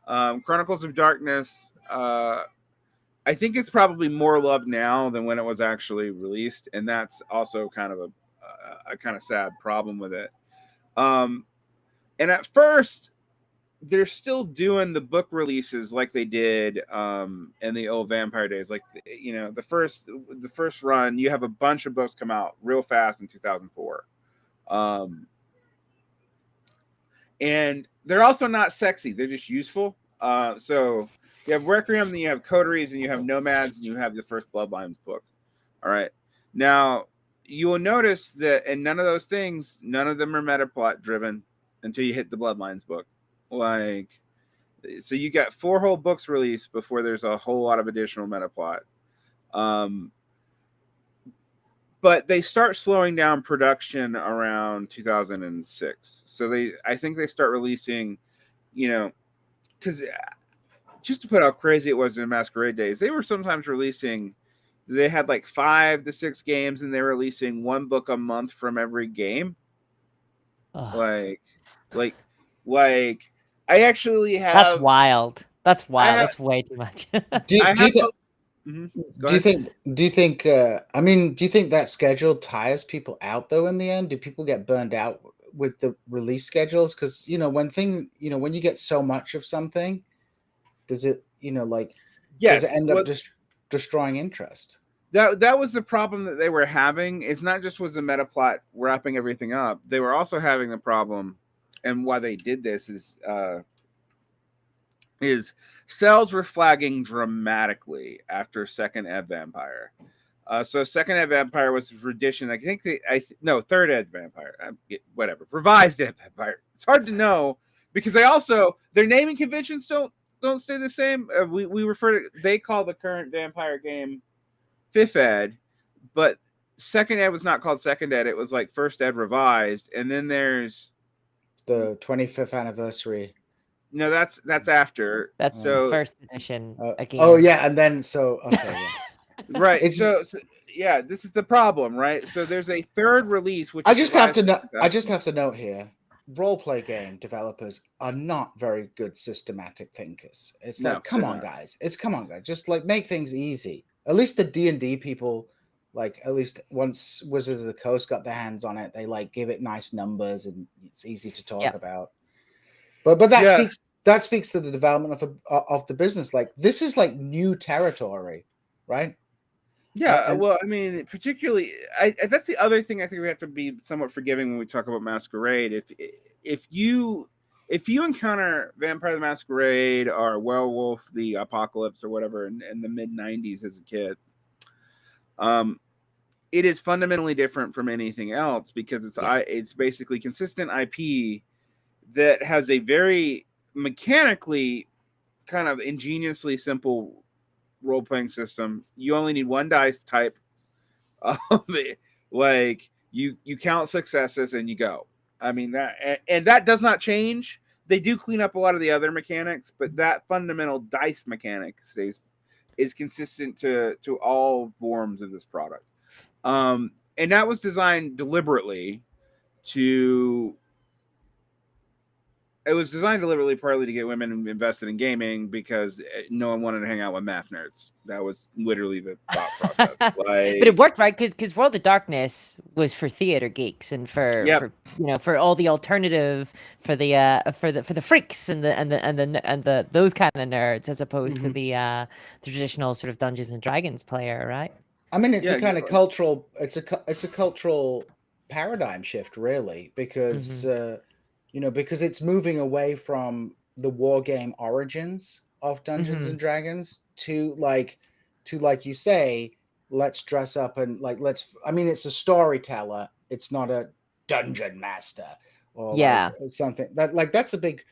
Chronicles of Darkness, I think it's probably more loved now than when it was actually released, and that's also kind of a kind of sad problem with it. And at first, they're still doing the book releases like they did in the old Vampire days. Like, the first run, you have a bunch of books come out real fast in 2004. And they're also not sexy. They're just useful. So you have Requiem, then you have Coteries, and you have Nomads, and you have the first Bloodlines book. All right. Now, you will notice that in none of those things, none of them are Metaplot driven until you hit the Bloodlines book. Like, so you got 4 whole books released before there's a whole lot of additional Metaplot. But they start slowing down production around 2006. So I think they start releasing, because just to put how crazy it was in Masquerade days, they were sometimes releasing, they had like 5 to 6 games, and they were releasing 1 book a month from every game. Like I actually have. That's wild. That's wild. That's way too much. Do you think that schedule tires people out though in the end? Do people get burned out with the release schedules? Because when you get so much of something, does it does it end up destroying interest? That was the problem that they were having. It's not just was the Metaplot wrapping everything up. They were also having the problem, and why they did this is sales were flagging dramatically after Second Ed Vampire. So Second Ed Vampire was for edition. I think Third Ed Vampire. Whatever. Revised Ed Vampire. It's hard to know because their naming conventions don't stay the same. They call the current Vampire game Fifth Ed, but Second Ed was not called Second Ed. It was like First Ed Revised, and then there's the 25th anniversary. No, that's after. That's the first edition. Oh yeah, and then okay, yeah. Right. So yeah, this is the problem, right? So there's a third release, which I just have to note here, roleplay game developers are not very good systematic thinkers. It's come on, guys. Just like make things easy. At least the D&D people, like at least once Wizards of the Coast got their hands on it, they like give it nice numbers and it's easy to talk about. But that speaks to the development of the business. Like this is like new territory, right? Yeah, well, I mean, particularly, that's the other thing I think we have to be somewhat forgiving when we talk about Masquerade. If you encounter Vampire the Masquerade or Werewolf the Apocalypse or whatever in the mid-90s as a kid, it is fundamentally different from anything else because it's basically consistent IP that has a very mechanically kind of ingeniously simple role-playing system. You only need 1 dice type. Like you count successes and you go. I mean that does not change. They do clean up a lot of the other mechanics, but that fundamental dice mechanic is consistent to all forms of this product. And that was designed deliberately partly to get women invested in gaming because no one wanted to hang out with math nerds. That was literally the thought process. But it worked, right? Because World of Darkness was for theater geeks and for all the alternative for the freaks and the those kind of nerds as opposed to the traditional sort of Dungeons and Dragons player, right? I mean, it's a kind of cultural. It's a cultural paradigm shift, really, because Mhm. because it's moving away from the war game origins of Dungeons and Mhm. Dragons to like you say, let's dress up and like let's. I mean, it's a storyteller. It's not a dungeon master or like Yeah. something that's a big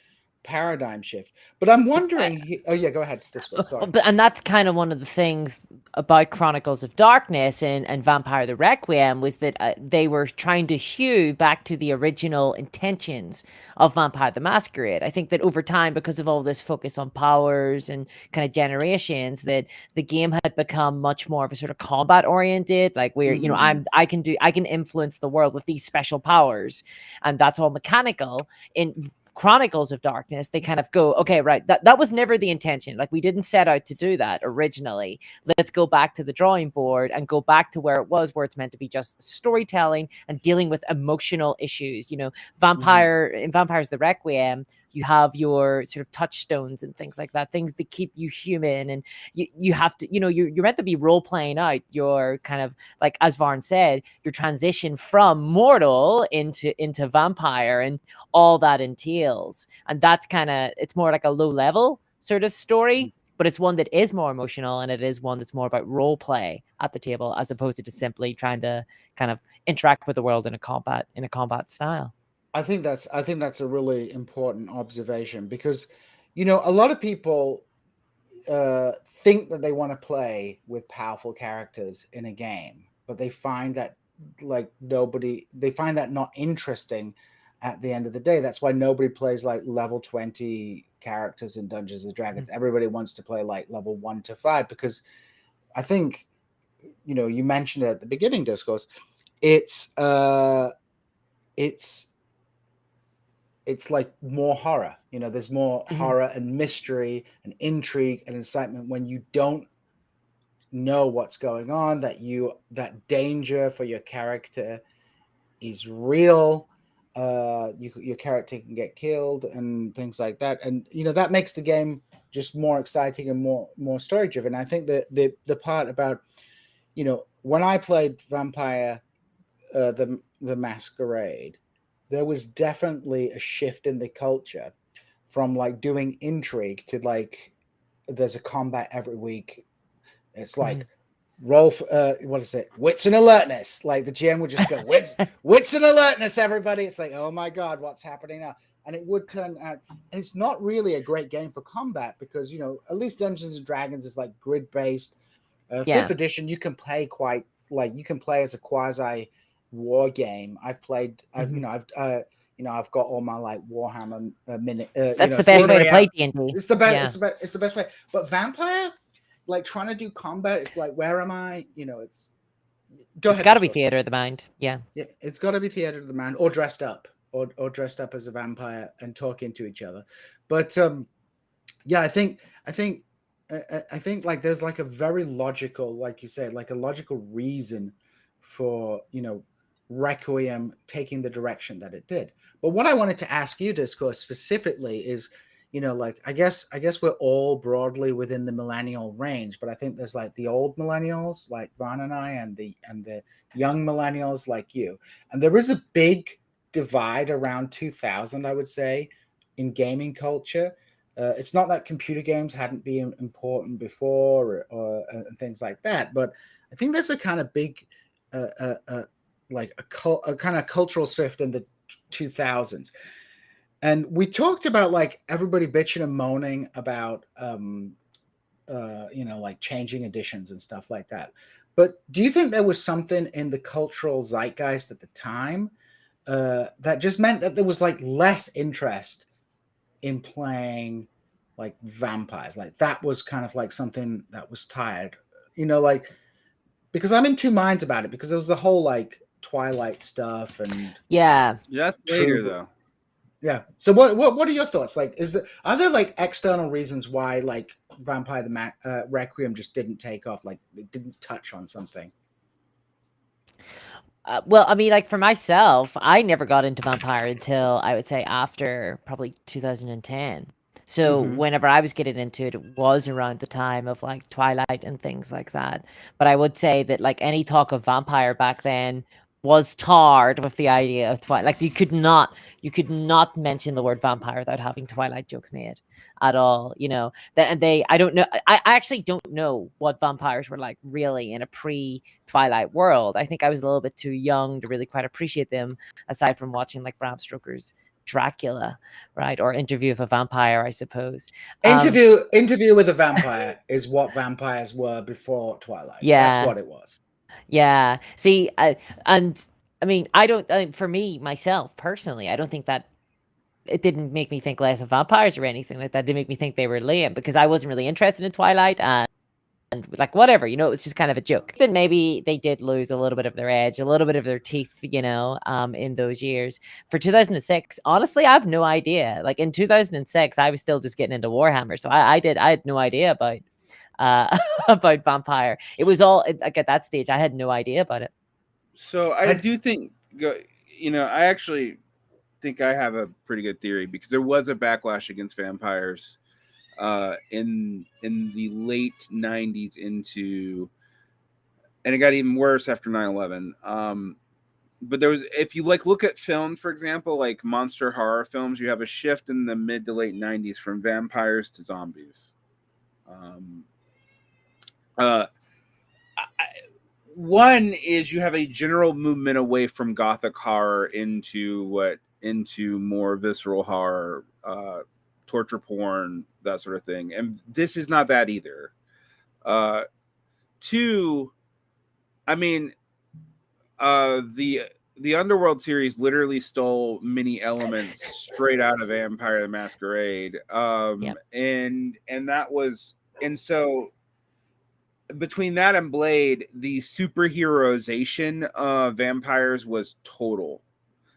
paradigm shift. But I'm wondering. Oh yeah, go ahead. Discuss. Sorry. But and that's kind of one of the things about Chronicles of Darkness and Vampire the Requiem was that they were trying to hew back to the original intentions of Vampire the Masquerade. I think that over time, because of all this focus on powers and kind of generations, that the game had become much more of a sort of combat oriented, like where Mm-hmm. I can influence the world with these special powers, and that's all mechanical. In Chronicles of Darkness, they kind of go, okay, right, that was never the intention. Like we didn't set out to do that originally. Let's go back to the drawing board and go back to where it was, where it's meant to be just storytelling and dealing with emotional issues. Mm-hmm. In Vampires the Requiem, you have your sort of touchstones and things like that, things that keep you human. And you have to, you're meant to be role playing out your kind of, like as Varn said, your transition from mortal into vampire and all that entails. And that's kind of, it's more like a low level sort of story, but it's one that is more emotional, and it is one that's more about role play at the table as opposed to just simply trying to kind of interact with the world in a combat style. I think that's a really important observation because a lot of people uh, think that they want to play with powerful characters in a game, but they find that they find that not interesting at the end of the day. That's why nobody plays like level 20 characters in Dungeons and Dragons. Everybody wants to play like level 1 to 5 because I think you mentioned it at the beginning, Discourse. It's uh it's it's like more horror. There's more Mhm. horror and mystery and intrigue and excitement when you don't know what's going on, that danger for your character is real. Your character can get killed and things like that, and that makes the game just more exciting and more story driven. I think that the part about when I played Vampire, the Masquerade, there was definitely a shift in the culture from like doing intrigue to like there's a combat every week. It's like Mhm. roll for, what is it, wits and alertness. Like the GM would just go wits and alertness, everybody. It's like, oh my god, what's happening now? And it would turn out, and it's not really a great game for combat because at least Dungeons and Dragons is like grid based. Fifth Yeah. edition, you can play quite like you can play as a quasi war game. I've played. Mhm. I've got all my like Warhammer minute. That's the best way to Scenery play out. D&D. It's the best. Yeah. It's the best way. But Vampire, like trying to do combat, it's like where am I? It's go It's ahead, got to be Discuss. theater of the mind. Yeah. Yeah, it's got to be theater of the man or dressed up or dressed up as a vampire and talking to each other. But yeah, I think like there's like a very logical, like you said, like a logical reason for Requiem taking the direction that it did. But what I wanted to ask you, Discourse, specifically is, like I guess we're all broadly within the millennial range, but I think there's like the old millennials like Varn and I and the young millennials like you. And there is a big divide around 2000, I would say, in gaming culture. It's not that computer games hadn't been important before and things like that, but I think there's a kind of big, uh, uh, uh, a kind of cultural shift in the 2000s. And we talked about like everybody bitching and moaning about, like changing editions and stuff like that. But do you think there was something in the cultural zeitgeist at the time that just meant that there was like less interest in playing like vampires? Like that was kind of like something that was tired, like because I'm in two minds about it because there was the whole like Twilight stuff and Yeah. Yeah, that's True. later though. Yeah. So what are your thoughts? Like, are there like external reasons why like Vampire the Requiem just didn't take off? Like it didn't touch on something. Well, I mean, like for myself, I never got into vampire until I would say after probably 2010. So Mm-hmm. whenever I was getting into it, it was around the time of like Twilight and things like that. But I would say that like any talk of vampire back then was tarred with the idea of Twilight. Like you could not mention the word vampire without having Twilight jokes made at all. You know that, and I don't know. I actually don't know what vampires were like really in a pre-Twilight world. I think I was a little bit too young to really quite appreciate them, aside from watching like Bram Stoker's Dracula, right, or Interview with a Vampire, I suppose. Interview with a Vampire is what vampires were before Twilight. Yeah. That's what it was. Yeah. See, and I mean, I don't. For me, myself personally, I don't think that it didn't make me think less of vampires or anything like that. It didn't make me think they were lame because I wasn't really interested in Twilight and like whatever, you know, it was just kind of a joke. Then maybe they did lose a little bit of their edge, a little bit of their teeth, you know, in those years. For 2006, honestly, I have no idea. Like in 2006, I was still just getting into Warhammer, so I had no idea about about vampire. It was all like at that stage, I had no idea about it. So I do think, you know, I actually think I have a pretty good theory because there was a backlash against vampires in the late 90s into, and it got even worse after 9/11. But there was, if you like look at films, for example, like monster horror films, you have a shift in the mid to late 90s from vampires to zombies. One is you have a general movement away from gothic horror into more visceral horror, torture porn, that sort of thing, and this is not that either. Two, I mean, the Underworld series literally stole many elements straight out of Vampire the Masquerade, and that was, and so between that and Blade, the superheroization of vampires was total.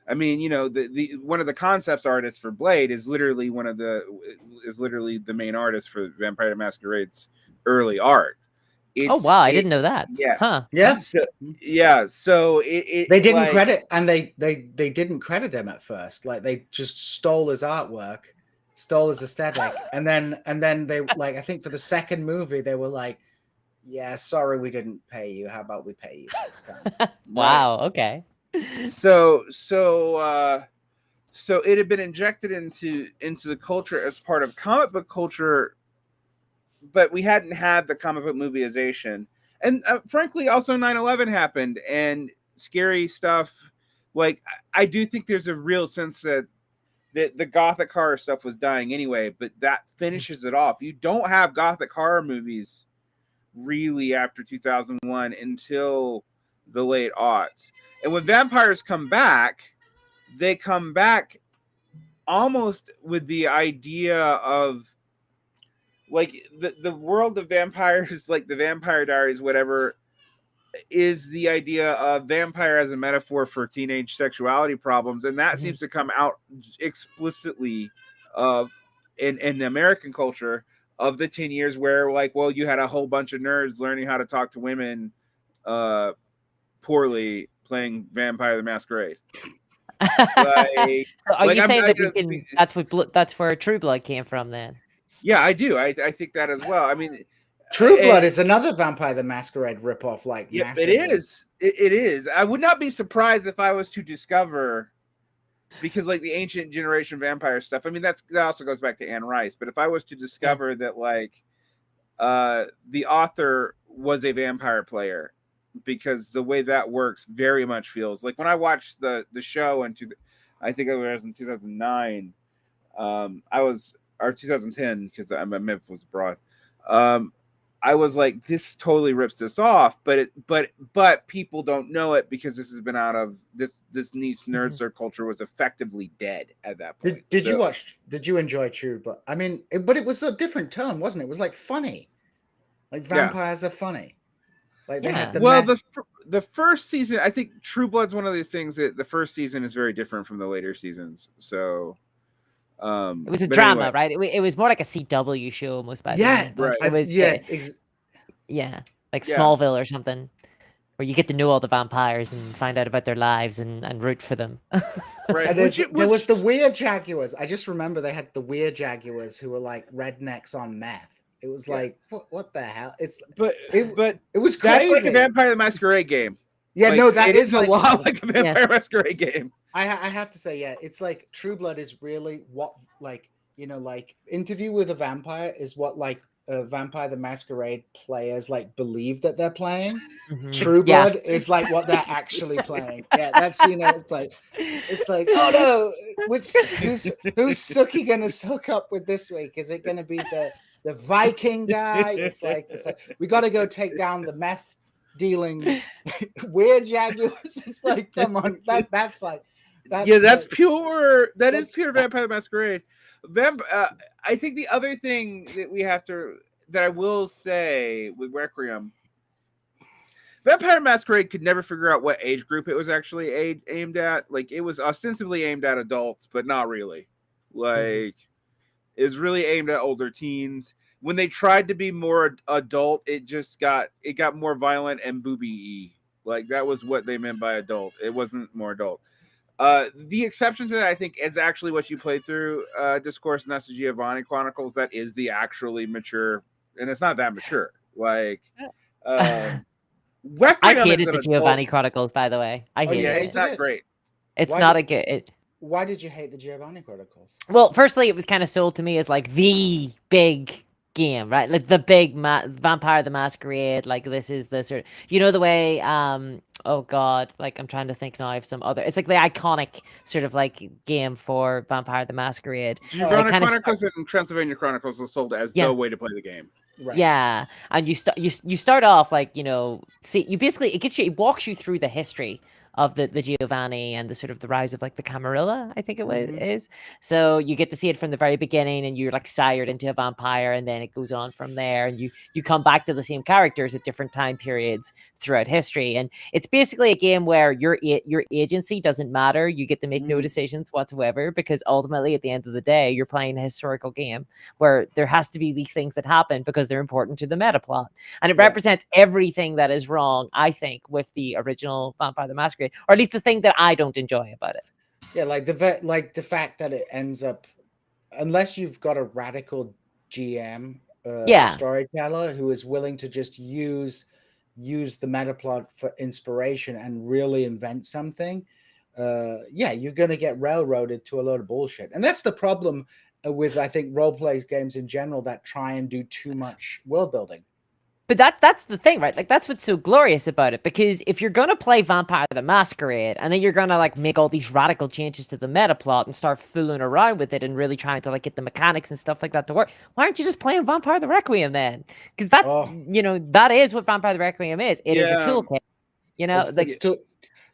I mean, you know, the one of the concept artists for Blade is literally the main artist for Vampire the Masquerade's early art. Oh wow, I didn't know that. Yeah, huh? Yeah, So they didn't credit, and they didn't credit him at first. Like they just stole his artwork, stole his aesthetic, and then they like, I think for the second movie they were like, yeah, sorry, we didn't pay you. How about we pay you this time? Wow. Okay. So it had been injected into the culture as part of comic book culture, but we hadn't had the comic book movieization. And frankly, also 9/11 happened and scary stuff. Like, I do think there's a real sense that the gothic horror stuff was dying anyway, but that finishes it off. You don't have gothic horror movies really after 2001 until the late aughts. And when vampires come back, they come back almost with the idea of like the world of vampires, like the Vampire Diaries, whatever, is the idea of vampire as a metaphor for teenage sexuality problems, and that seems to come out explicitly in American culture of the 10 years where, like, well, you had a whole bunch of nerds learning how to talk to women poorly playing Vampire the Masquerade. Like, so are you saying that that's where True Blood came from then? Yeah, I do. I think that as well. I mean, True Blood is another Vampire the Masquerade ripoff. Like, yeah, it is. It is. I would not be surprised if I was to discover, because like the ancient generation vampire stuff. I mean, that also goes back to Anne Rice. But if I was to discover that, like, the author was a vampire player, because the way that works very much feels like when I watched the show I think it was in 2009. Or 2010, because I was abroad. I was like, this totally rips this off, but people don't know it because this has been out of this niche nerd culture was effectively dead at that point. Did you enjoy True Blood? I mean, but it was a different tone, wasn't it? It was like funny, like vampires are funny. Like they had the first season. I think True Blood's one of these things that the first season is very different from the later seasons. So. It was a drama, right? It was more like a CW show almost by then. Right. It was like Smallville or something, where you get to know all the vampires and find out about their lives and root for them. Right. There was the weird Jaguars. I just remember they had the weird Jaguars who were like rednecks on meth. It was like, what the hell? It was crazy. That's like a Vampire the Masquerade game. Yeah, Like, no, that it is a like lot like a Vampire Masquerade game. I have to say, yeah, it's like True Blood is really what, like, like Interview with a Vampire is what, like, Vampire the Masquerade players like believe that they're playing. True Yeah. Blood is like what they're actually playing. Yeah, that's it's like, oh no, who's Suki gonna hook up with this week? Is it gonna be the Viking guy? It's like we got to go take down the meth dealing weird jaguars. It's like, come on, that's pure. That is that's pure Vampire the Masquerade. I think the other thing that I will say with Requiem, Vampire Masquerade could never figure out what age group it was actually aimed at. Like, it was ostensibly aimed at adults, but not really. Like, it was really aimed at older teens. When they tried to be more adult, it got more violent and booby-y. Like, that was what they meant by adult. It wasn't more adult. The exception to that, I think, is actually what you played through Discourse, and that's the Giovanni Chronicles. That is the actually mature, and it's not that mature. Like, I hated the Giovanni Chronicles, by the way. I hated it. It's not great. It's not a good. Why did you hate the Giovanni Chronicles? Well, firstly, it was kind of sold to me as like the big game, right? Like the big Vampire the Masquerade. Like, this is the sort of, the way. Oh God, like, I'm trying to think now of some other. It's like the iconic sort of like game for Vampire the Masquerade. Giovanni Chronicles and Transylvania Chronicles was sold as the way to play the game. Right. Yeah, and you start off like, see, you basically it walks you through the history of the Giovanni and the sort of the rise of like the Camarilla, I think it is. So you get to see it from the very beginning, and you're like sired into a vampire, and then it goes on from there, and you come back to the same characters at different time periods throughout history, and it's basically a game where your agency doesn't matter. You get to make no decisions whatsoever, because ultimately at the end of the day, you're playing a historical game where there has to be these things that happen because they're important to the meta plot, and it represents everything that is wrong, I think, with the original Vampire the Masquerade. Or at least the thing that I don't enjoy about it. Yeah, like the fact that it ends up, unless you've got a radical GM storyteller who is willing to just use the meta plot for inspiration and really invent something, you're going to get railroaded to a load of bullshit. And that's the problem with, I think, role-play games in general that try and do too much world building. But that's the thing, right? Like, that's what's so glorious about it, because if you're going to play Vampire the Masquerade and then you're going to like make all these radical changes to the meta plot and start fooling around with it and really trying to like get the mechanics and stuff like that to work, why aren't you just playing Vampire the Requiem then? Because that's, that is what Vampire the Requiem is. It is a toolkit,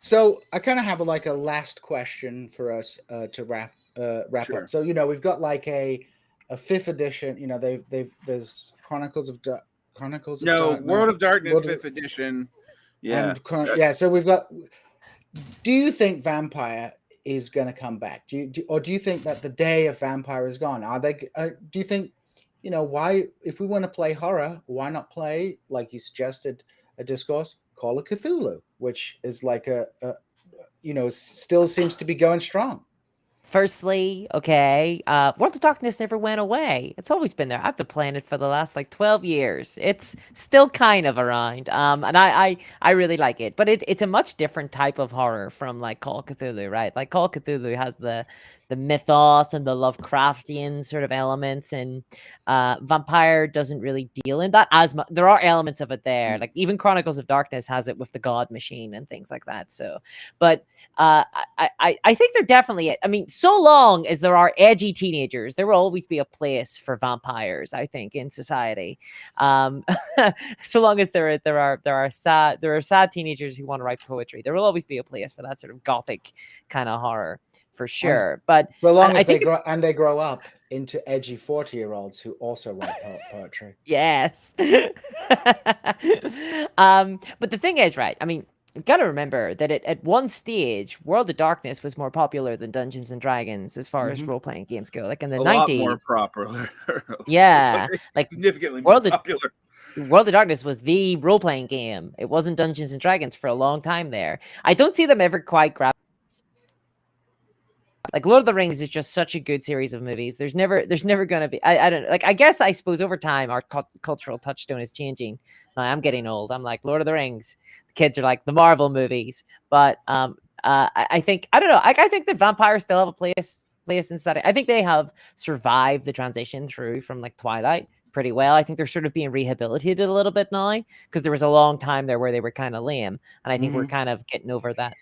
So I kind of have a last question for us to wrap up. So, we've got like a 5th edition, there's Chronicles of World of Darkness 5th edition. Yeah. So we've got. Do you think Vampire is going to come back? Do you think that the day of Vampire is gone? Are they? Do you think, why, if we want to play horror, why not play, like you suggested, a Discourse, Call of Cthulhu, which is like still seems to be going strong. Firstly, World of Darkness never went away. It's always been there. I've been playing it for the last 12 years. It's still kind of around, and I really like it. But it's a much different type of horror from like Call of Cthulhu, right? Like, Call of Cthulhu has the mythos and the Lovecraftian sort of elements, and Vampire doesn't really deal in that as much. There are elements of it there, like even Chronicles of Darkness has it with the God Machine and things like that. So, but I think they're definitely. I mean, so long as there are edgy teenagers, there will always be a place for vampires, I think, in society. So long as there are sad teenagers who want to write poetry, there will always be a place for that sort of gothic kind of horror, for sure. But so long as they grow up into edgy 40-year-olds who also write poetry. Yes. But the thing is, right, I mean, you've got to remember that at one stage, World of Darkness was more popular than Dungeons and Dragons as far as role-playing games go. Like in the 90s. A lot more popular. Yeah. Like significantly more popular. World of Darkness was the role-playing game. It wasn't Dungeons and Dragons for a long time there. I don't see them ever quite Like Lord of the Rings is just such a good series of movies. There's never gonna be. I don't like. I guess I suppose over time our cultural touchstone is changing. Now, I'm getting old. I'm like Lord of the Rings. The kids are like the Marvel movies. But I think I don't know. I think that vampires still have a place in society. I think they have survived the transition through from like Twilight pretty well. I think they're sort of being rehabilitated a little bit now because there was a long time there where they were kind of lame, and I think we're kind of getting over that.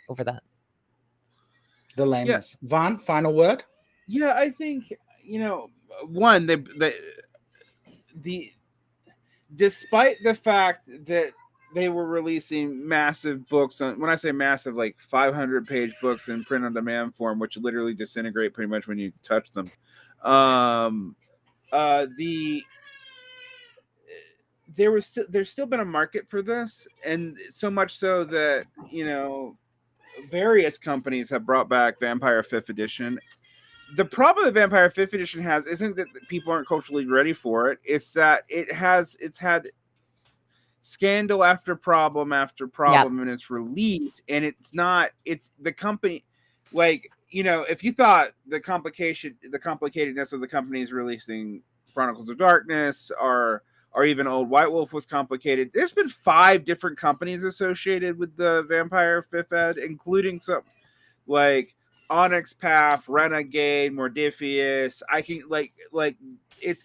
The lameness. Varn, final word? Yeah, I think, one, the despite the fact that they were releasing massive books on, when I say massive, like 500-page books in print on demand form, which literally disintegrate pretty much when you touch them. There's still been a market for this, and so much so that various companies have brought back Vampire 5th Edition. The problem that Vampire 5th Edition has isn't that people aren't culturally ready for it. It's that it's had scandal after problem in its release, and it's the company, like, if you thought the complicatedness of the companies releasing Chronicles of Darkness or even Old White Wolf was complicated. There's been 5 different companies associated with the Vampire 5th Ed, including some like Onyx Path, Renegade, Mordifius. I can like it's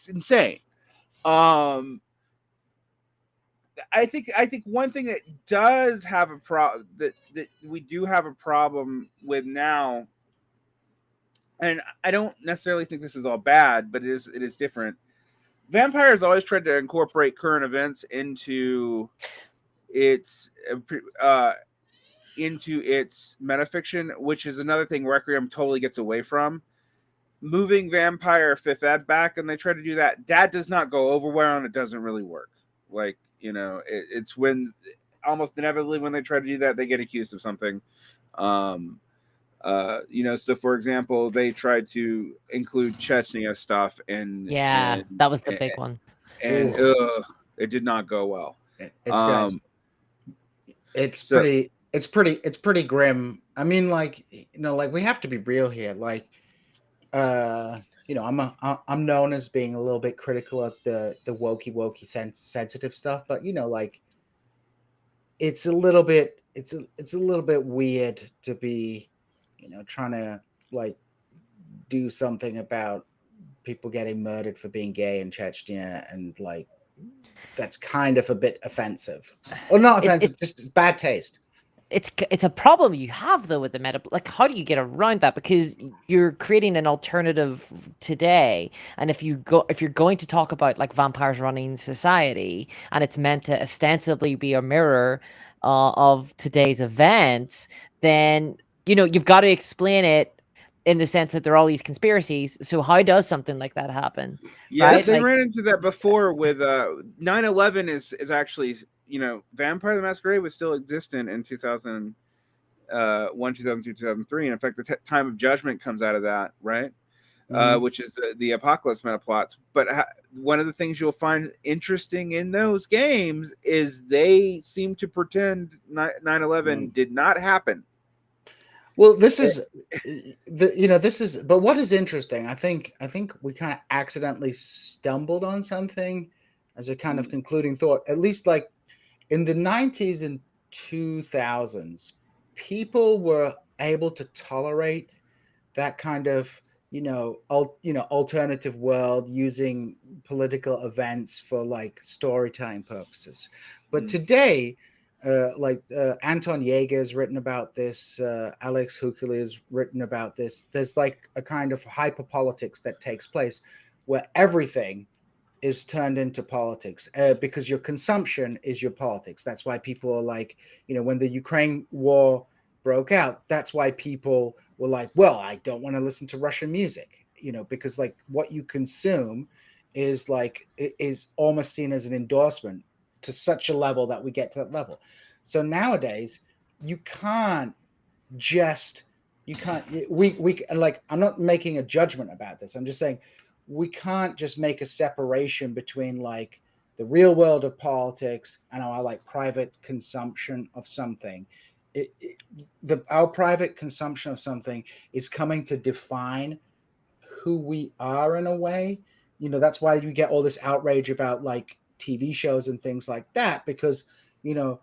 insane. I think one thing that does have a problem that we do have a problem with now, and I don't necessarily think this is all bad, but it is different. Vampire has always tried to incorporate current events into its metafiction, which is another thing Requiem totally gets away from. Moving Vampire 5th Ed back, and they try to do that. That does not go over well, and it doesn't really work. Like, it's when almost inevitably when they try to do that, they get accused of something. So for example, they tried to include Chechnya stuff, and that was the big one, and it did not go well. It's pretty grim. I mean, like, like, we have to be real here. Like, I'm known as being a little bit critical of the wokey sensitive stuff, but like, it's a little bit weird to be trying to like do something about people getting murdered for being gay in Chechnya, and like that's kind of a bit offensive, or not offensive, just bad taste. It's a problem you have though with the meta. Like, how do you get around that? Because you're creating an alternative today, and if you're going to talk about like vampires running society, and it's meant to ostensibly be a mirror of today's events, then you've got to explain it in the sense that there are all these conspiracies. So how does something like that happen? Yeah, right? They ran into that before with 9/11 is actually, Vampire the Masquerade was still existent in 2001, 2002, 2003. And in fact, the Time of Judgment comes out of that, right? Which is the Apocalypse metaplots. But one of the things you'll find interesting in those games is they seem to pretend 9/11 did not happen. Well, this is but what is interesting, I think we kind of accidentally stumbled on something as a kind of concluding thought, at least like in the 90s and 2000s, people were able to tolerate that kind of alternative world using political events for like storytelling purposes. But today, Anton Yeager's written about this, Alex Hukuli has written about this. There's like a kind of hyper politics that takes place where everything is turned into politics, because your consumption is your politics. That's why people are like, when the Ukraine war broke out, that's why people were like, well, I don't want to listen to Russian music, because like what you consume is like, it is almost seen as an endorsement to such a level that we get to that level. So nowadays we like, I'm not making a judgment about this. I'm just saying we can't just make a separation between like the real world of politics and our like private consumption of something. our private consumption of something is coming to define who we are in a way. That's why you get all this outrage about like TV shows and things like that, because you know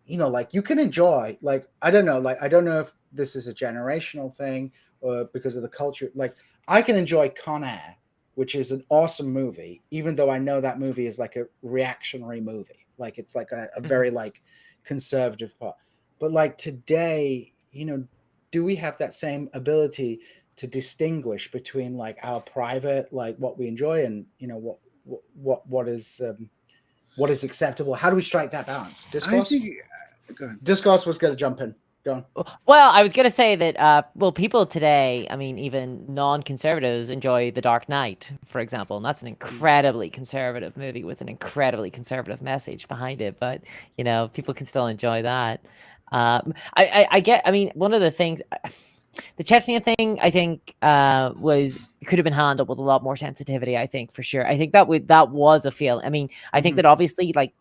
like you can enjoy, like I don't know if this is a generational thing or because of the culture. Like I can enjoy Con Air, which is an awesome movie, even though I know that movie is like a reactionary movie, like it's like a very like conservative part. But like today, do we have that same ability to distinguish between like our private, like what we enjoy, and what is acceptable? How do we strike that balance? I Discourse? think. Go ahead. Discourse was going to jump in. Go on. Well, I was gonna say that people today, I mean, even non-conservatives enjoy The Dark Knight, for example, and that's an incredibly conservative movie with an incredibly conservative message behind it. But people can still enjoy that. I get. I mean, one of the things, the Chechnya thing, I think, could have been handled with a lot more sensitivity. I think for sure. I think that was a fail. I mean, I think that obviously, like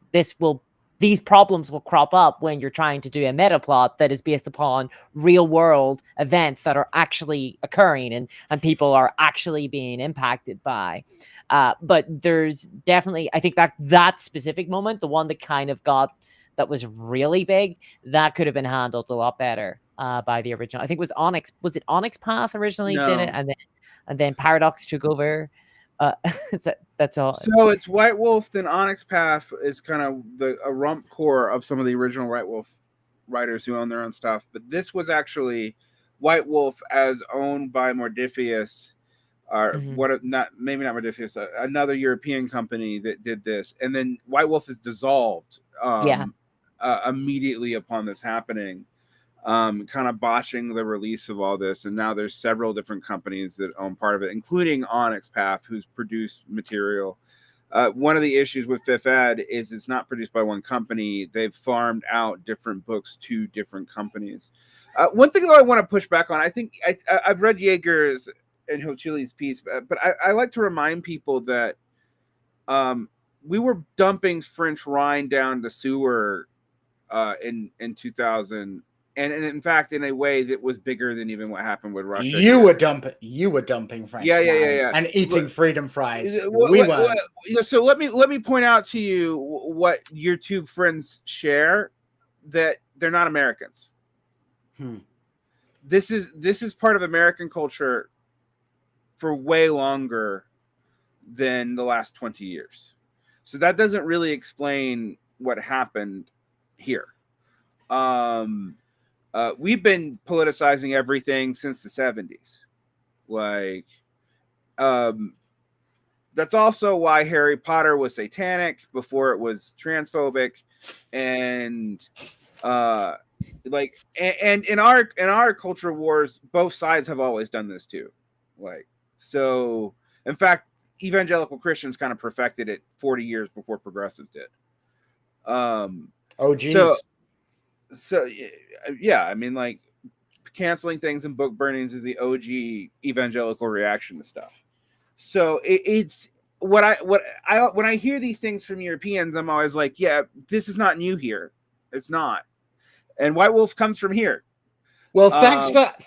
these problems will crop up when you're trying to do a meta plot that is based upon real world events that are actually occurring and people are actually being impacted by. But there's definitely, I think that specific moment, the one that kind of that was really big, that could have been handled a lot better by the original. I think it was Onyx. Was it Onyx Path originally did it, and then Paradox took over. That's all. So it's White Wolf, then Onyx Path is kind of a rump core of some of the original White Wolf writers who own their own stuff. But this was actually White Wolf as owned by Mordifius, or maybe not Mordifius, another European company that did this. And then White Wolf is dissolved immediately upon this happening. Kind of botching the release of all this, and now there's several different companies that own part of it, including Onyx Path, who's produced material. One of the issues with Fifth Ed is it's not produced by one company. They've farmed out different books to different companies. One thing that I want to push back on, I think I've read Yeager's and Hochili's piece, but I like to remind people that we were dumping French Rhine down the sewer in 2000. And in fact, in a way that was bigger than even what happened with Russia. You were dumping French wine and eating freedom fries. We weren't. So let me point out to you what your two friends share, that they're not Americans. This is part of American culture for way longer than the last 20 years. So that doesn't really explain what happened here. We've been politicizing everything since the 70s. Like, that's also why Harry Potter was satanic before it was transphobic, and and in our culture wars, both sides have always done this too. Like, so in fact, evangelical Christians kind of perfected it 40 years before progressives did. Oh, geez. So yeah, I mean, like, canceling things and book burnings is the OG evangelical reaction to stuff. So it's when I hear these things from Europeans, I'm always like, yeah, this is not new here. It's not. And White Wolf comes from here. Well,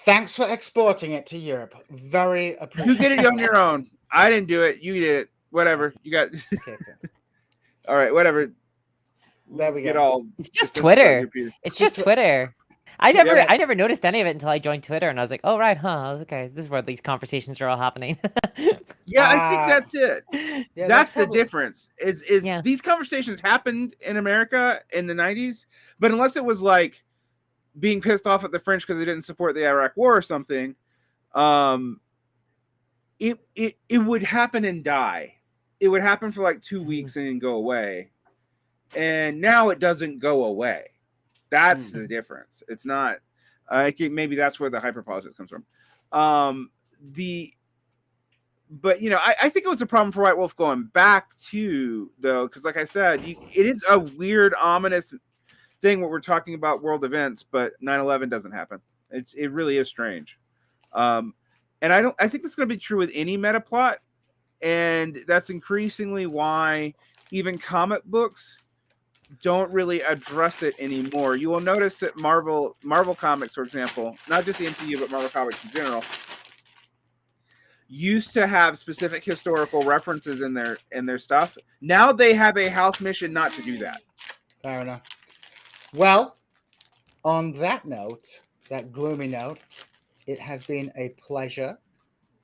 thanks for exporting it to Europe. Very appreciative. You did it on your own. I didn't do it. You did it. Whatever. You got. Okay. All right. Whatever. There we go. It's just Twitter. It's just Twitter. I never noticed any of it until I joined Twitter, and I was like, oh, right, I was okay. This is where these conversations are all happening. Yeah, I think that's it. Yeah, that's the difference. Is these conversations happened in America in the 90s, but unless it was like being pissed off at the French because they didn't support the Iraq War or something, it would happen and die. It would happen for like 2 weeks and then go away. And now it doesn't go away. That's the difference. It's not. I think maybe that's where the hyperpolitics comes from. But I think it was a problem for White Wolf going back to, though, because like I said, it is a weird, ominous thing when we're talking about world events, but 9/11 doesn't happen. It really is strange. And I think that's going to be true with any meta plot, and that's increasingly why even comic books don't really address it anymore. You will notice that Marvel Comics, for example, not just the MCU but Marvel Comics in general, used to have specific historical references in their stuff. Now they have a house mission not to do that. Fair enough. Well, on that note, that gloomy note, it has been a pleasure,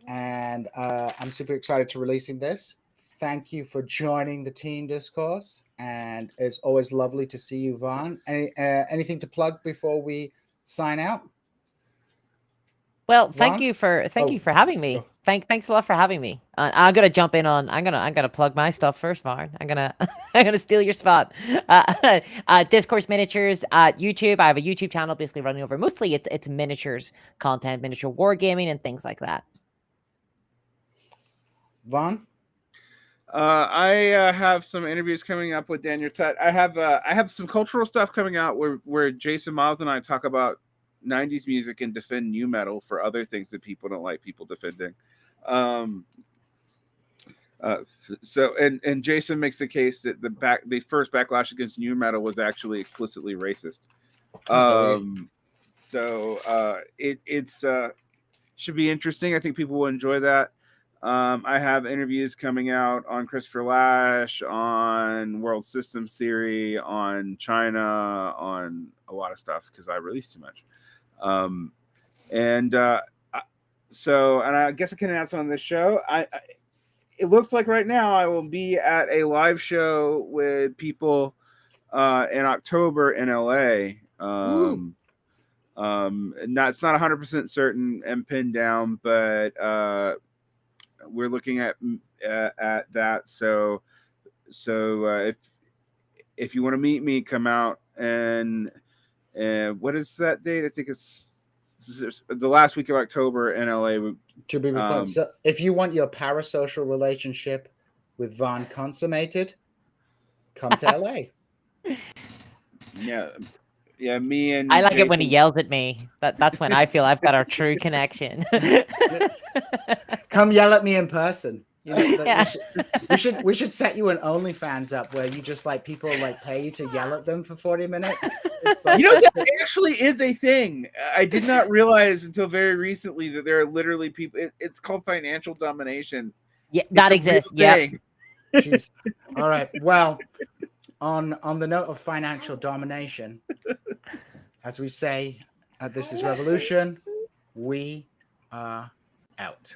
and I'm super excited to releasing this. Thank you for joining the team Discourse, and it's always lovely to see you, Varn. Anything to plug before we sign out? Well, thank Varn? you for Oh, having me. go. Thanks a lot for having me. I'm gonna jump in on. I'm gonna plug my stuff first, Varn. I'm gonna I'm gonna steal your spot. Discourse Miniatures YouTube. I have a YouTube channel basically running over mostly it's miniatures content, miniature wargaming, and things like that. Varn? I have some interviews coming up with Daniel Tutt. I have some cultural stuff coming out where Jason Miles and I talk about 90s music and defend new metal for other things that people don't like people defending. So Jason makes the case that the first backlash against new metal was actually explicitly racist. It's should be interesting. I think people will enjoy that. I have interviews coming out on Christopher Lash, on World Systems Theory, on China, on a lot of stuff because I released too much. And I guess I can announce on this show. It looks like right now I will be at a live show with people in October in LA. It's not 100% certain and pinned down, but we're looking at that. So if you want to meet me, come out. And what is that date? I think it's the last week of October in LA. To be fun. So if you want your parasocial relationship with Varn consummated, come to LA. Yeah, me and I like Jason. it when he yells at me. That's when I feel I've got our true connection. Come yell at me in person. You know, Yeah. we should set you an OnlyFans up where you just like people like pay you to yell at them for 40 minutes. It's like, that actually is a thing. I did not realize until very recently that there are literally people. It's called financial domination. Yeah, that exists. Yeah. Jeez. All right. Well, on the note of financial domination, as we say, This is Revolution. We are out.